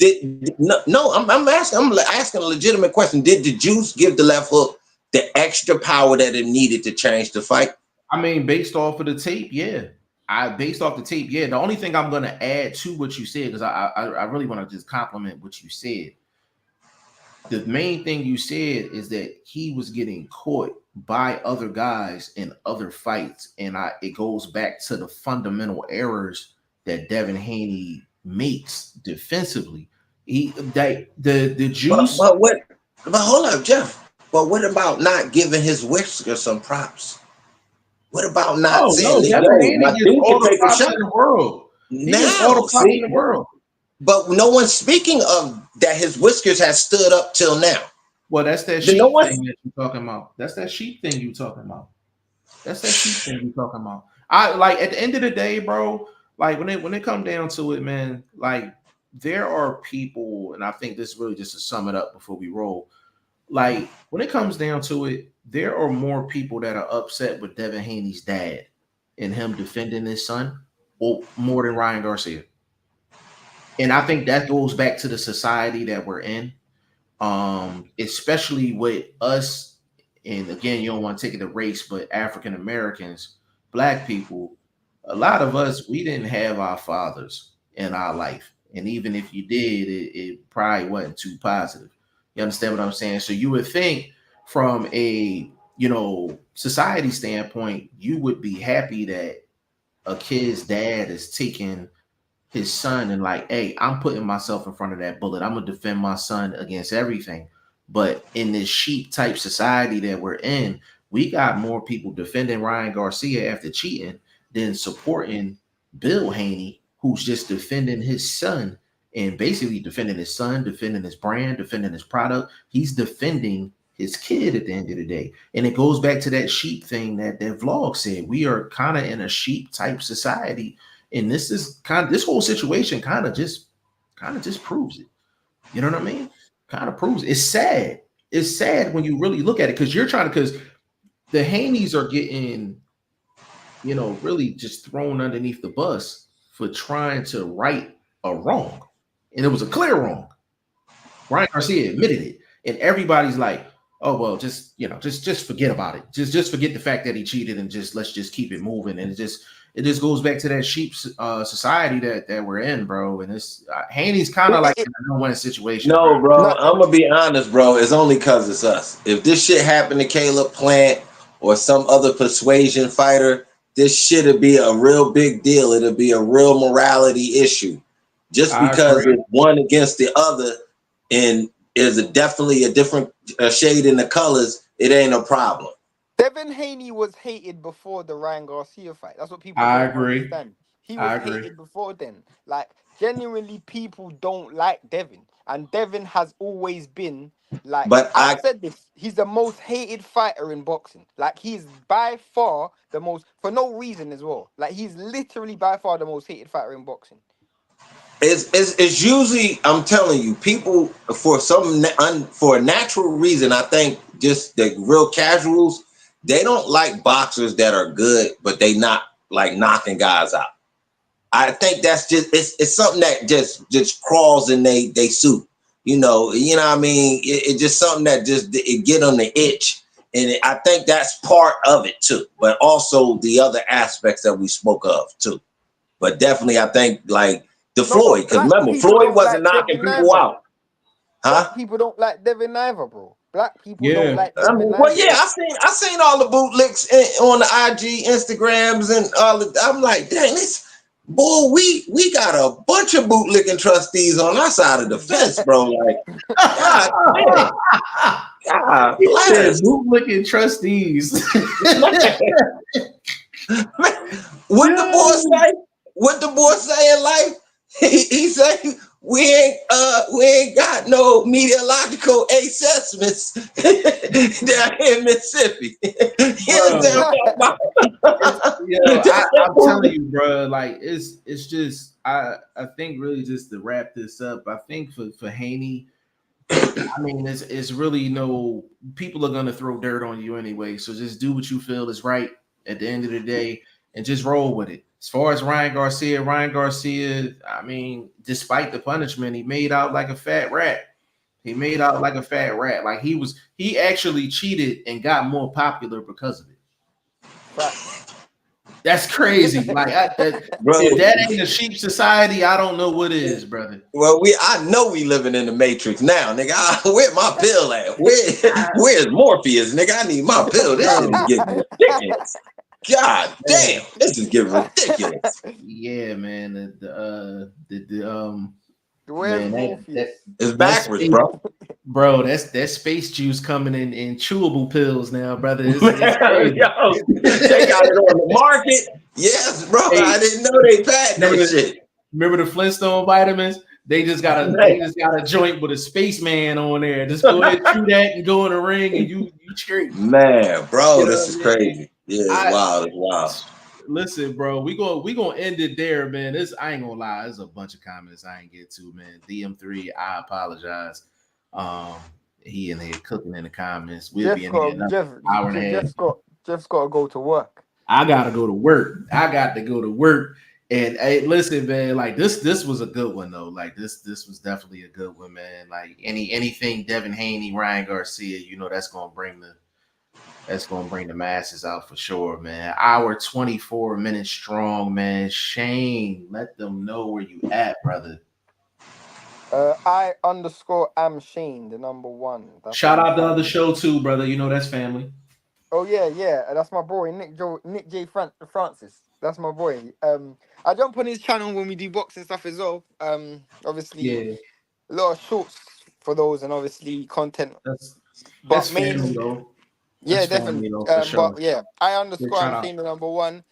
I'm asking a legitimate question. Did the juice give the left hook the extra power that it needed to change the fight? I mean, based off of the tape, yeah. The only thing I'm going to add to what you said, because I really want to just compliment what you said. The main thing you said is that he was getting caught by other guys in other fights, and it goes back to the fundamental errors that Devin Haney makes defensively. The juice. But hold up, Jeff. But what about not giving his whisker some props? What about not saying Devin Haney gets all the props in the world? In the world. But no one's speaking of that his whiskers has stood up till now. Well, that's that sheep thing that you're talking about. I like at the end of the day, bro, like when it comes down to it, man, like there are people, and I think this is really just to sum it up before we roll. Like when it comes down to it, there are more people that are upset with Devin Haney's dad and him defending his son, or more than Ryan Garcia. And I think that goes back to the society that we're in, especially with us. And again, you don't want to take it to race, but African Americans, Black people, a lot of us, we didn't have our fathers in our life. And even if you did, it probably wasn't too positive. You understand what I'm saying? So you would think from a society standpoint, you would be happy that a kid's dad is taking his son and like, hey, I'm putting myself in front of that bullet. I'm gonna defend my son against everything. But in this sheep type society that we're in, we got more people defending Ryan Garcia after cheating than supporting Bill Haney, who's just defending his son and basically defending his son, defending his brand, defending his product. He's defending his kid at the end of the day. And it goes back to that sheep thing that vlog said. We are kind of in a sheep type society. And this whole situation kind of just proves it. You know what I mean? Kind of proves it. It's sad. It's sad when you really look at it because the Haneys are getting, really just thrown underneath the bus for trying to right a wrong. And it was a clear wrong. Ryan Garcia admitted it. And everybody's like, oh, well, just forget about it. Just forget the fact that he cheated and let's just keep it moving. And it just goes back to that sheep society that we're in, bro. And it's Haney's kind of like in a no-win situation. No, bro. I'm gonna be honest, bro. It's only because it's us. If this shit happened to Caleb Plant or some other persuasion fighter, this shit'd be a real big deal. It'll be a real morality issue. Just because it's one against the other and is definitely a different shade in the colors, it ain't a problem. Devin Haney was hated before the Ryan Garcia fight. That's what people don't understand. He was hated before then. Like, genuinely, people don't like Devin. And Devin has always been, like, but I've said this, he's the most hated fighter in boxing. Like, he's by far the most, for no reason as well. Like, he's literally by far the most hated fighter in boxing. It's usually, I'm telling you, people for a natural reason, I think just the real casuals, they don't like boxers that are good, but they not like knocking guys out. I think that's just it's something that just crawls in they suit. You know what I mean? It's just something that it get on the itch, and I think that's part of it too. But also the other aspects that we spoke of too. But definitely, I think like Floyd, because remember Floyd wasn't knocking people out, huh? Black people don't like Devin either, bro. Black people don't like Devin either. Well, yeah, I seen all the bootlicks on the IG, Instagrams, and all. I'm like, dang, boy, we got a bunch of bootlicking trustees on our side of the fence, bro. Like, God damn. God bless. Bootlicking trustees. What the boy say in life? He say we ain't got no meteorological assessments down here in Mississippi. I'm telling you, bro. Like it's just I think really just to wrap this up. I think for Haney, I mean it's really people are gonna throw dirt on you anyway. So just do what you feel is right at the end of the day and just roll with it. As far as Ryan Garcia, I mean, despite the punishment, he made out like a fat rat. Like he actually cheated and got more popular because of it. Right. That's crazy. Like, if that ain't a sheep society, I don't know what is, brother. Well, I know we living in the Matrix now, nigga. Where my pill at? Where's Morpheus, nigga? I need my pill. This shit is getting ridiculous. God damn, this is getting ridiculous. Yeah, man. It's backwards, bro. Bro, that's space juice coming in chewable pills now, brother. It's Yo, they got it on the market. Yes, bro. Hey, I didn't know they patented that shit. Remember the Flintstone vitamins? They just got a joint with a spaceman on there. Just go ahead and chew that and go in the ring and you straight. Man, bro, this is crazy. Yeah, it's wild. Listen, bro, we gonna end it there, man. I ain't gonna lie, there's a bunch of comments I ain't get to, man. DM3, I apologize. He in here cooking in the comments. We'll be in here another hour and a half. Jeff's got to go to work. I gotta go to work. And hey, listen, man, like this was a good one though. Like this was definitely a good one, man. Like anything Devin Haney, Ryan Garcia, that's gonna bring the masses out for sure, man. Hour 24 minutes strong, man. Shane, let them know where you at, brother. I_am Shane, the number one. Shout out the other show too, brother. That's family. Oh yeah, that's my boy Nick J. Francis. That's my boy. I jump on his channel when we do boxing stuff as well. Obviously Yeah, a lot of shorts for those, and obviously content. that's But family mainly, though. yeah, That's definitely. family though for But sure. yeah, I They're underscore. I'm trying to. saying the number one.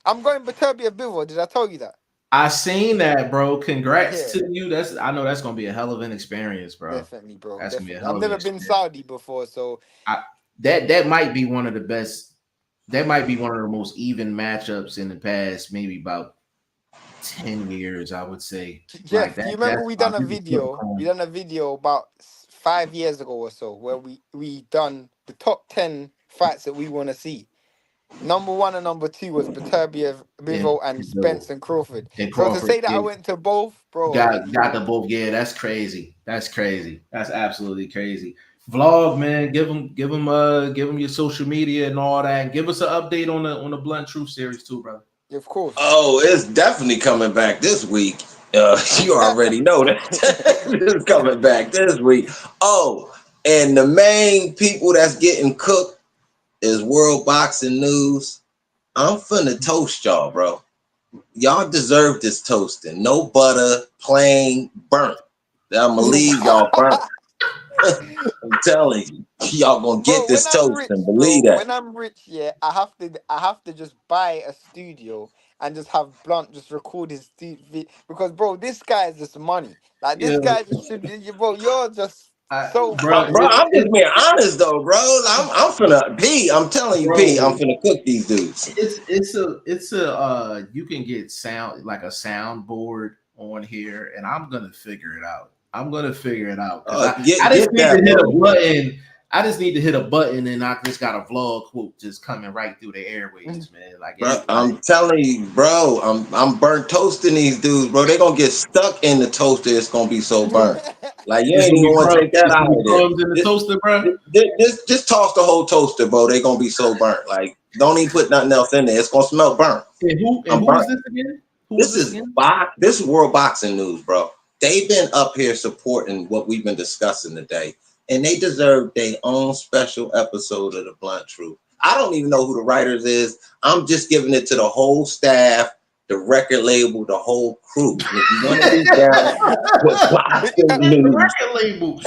I'm going Baturbia Bivol. Did I tell you that? I seen that, bro. Congrats Yeah, to you. I know that's gonna be a hell of an experience, bro. definitely, bro. That's gonna be a Definitely. hell I've of an never been experience. Saudi before, so I, that might be one of the best. That might be one of the most even matchups in the past, maybe about 10 years, I would say. Like Jeff, do you that. remember That's we why done a people flip a video? We coin. done a video about 5 years ago or so where we done the top 10 fights that we want to see. Number one and number two was Beterbiev, And Bivol, and Spence and Crawford. and So to Crawford, say that I yeah, went to both, bro, got the both. Yeah, that's crazy. That's crazy. That's absolutely crazy. Vlog, man. Give him your social media and all that. And give us an update on the Blunt Truth series too, brother. of course. Oh, it's definitely coming back this week. You already know that. It's coming back this week. Oh, and the main people that's getting cooked is World Boxing News. I'm finna toast y'all, bro. Y'all deserve this toasting. No butter, plain, burnt. I'm gonna leave y'all burnt. I'm telling you, y'all gonna get Bro, when this I'm toast rich, and bro, believe that. when I'm rich, yeah, I have to just buy a studio and just have Blunt just record his because bro, this guy is just money. Like Yeah, this guy just should bro, you're just so bro. Bro, funny. I'm just being honest though, bro. I'm finna P. I'm telling you, P. I'm Bro, finna cook these dudes. it's a you can get sound like a soundboard on here, and I'm gonna figure it out. I'm gonna figure it out because I just Get need to that, hit a bro. button. I just need to hit a button, and I just got a vlog quote just coming right through the airways, man. Like Bro, it, I'm like telling you, bro. I'm burnt toasting these dudes, bro. They gonna get stuck in the toaster. It's gonna be so burnt. Like you it's ain't gonna even be want to crumbs. take that It's out gonna be of there. crumbs in the toaster, bro. Just toss the whole toaster, bro. They gonna be so burnt. Like don't even put nothing else in there. It's gonna smell burnt. And I'm who was burnt. this again? Who was This this is again? This is World Boxing News, bro. They've been up here supporting what we've been discussing today, and they deserve their own special episode of the Blunt Truth. I don't even know who the writers is. I'm just giving it to the whole staff, the record label, the whole crew. And if you want to get down with boxing The news, record label.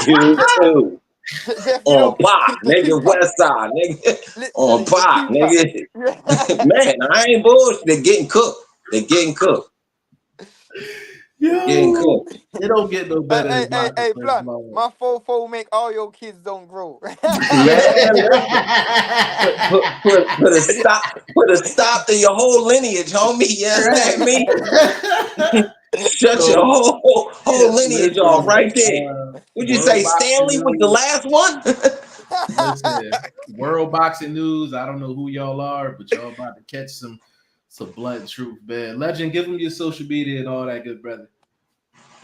you too. Jeff, you On know Pac, the nigga, Tupac, West Side, nigga. On literally the Pac, Tupac. nigga. Man, I ain't bullshit. They're getting cooked. They're getting cooked. Getting Yo, cooked. it don't get no better Hey, than hey, boxing hey, first Blunt, vlog. my fofo make all your kids don't grow. Man, listen. Put a stop to your whole lineage, homie. You understand me? Shut your So whole lineage off listen, right there. Would you World say Boxing Stanley was the News. last one? Listen, World Boxing News. I don't know who y'all are, but y'all about to catch some blood truth, man. Legend, give them your social media and all that good, brother.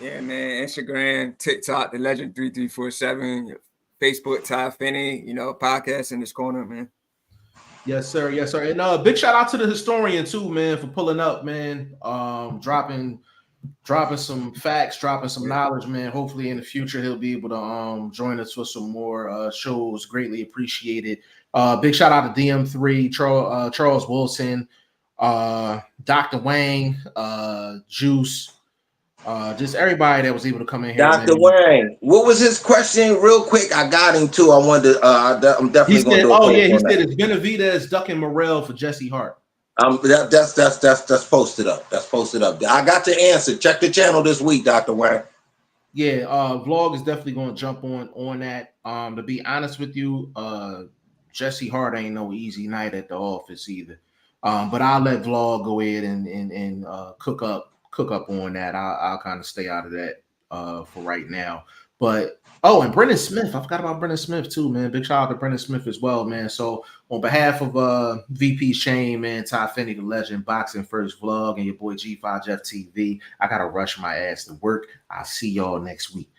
Yeah, man. Instagram, TikTok, the Legend 3347, Facebook, Ty Finney. Podcast in this corner, man. Yes, sir. Yes, sir. And big shout out to the historian too, man, for pulling up, man. Dropping some facts, dropping some knowledge, man. Hopefully in the future he'll be able to join us for some more shows. Greatly appreciated. Big shout out to DM3, Charles Wilson, Dr. Wang, Juice, just everybody that was able to come in here, Dr. man. Wang, what was his question? Real quick, I got him too. I wanted to, I'm definitely going to do a post he on said that. it's Benavidez ducking Morrell for Jesse Hart. That's posted up. That's posted up. I got the answer. Check the channel this week, Dr. Wang. Yeah, vlog is definitely going to jump on that. To be honest with you, Jesse Hart ain't no easy night at the office either. But I'll let vlog go ahead and cook up on that. I'll kind of stay out of that for right now. But and Brendan Smith, I forgot about Brendan Smith too, man. Big shout out to Brendan Smith as well, man. So on behalf of VP Shane, man, Ty Finney, the legend, Boxing First Vlog, and your boy G5 Jeff TV, I gotta rush my ass to work. I'll see y'all next week.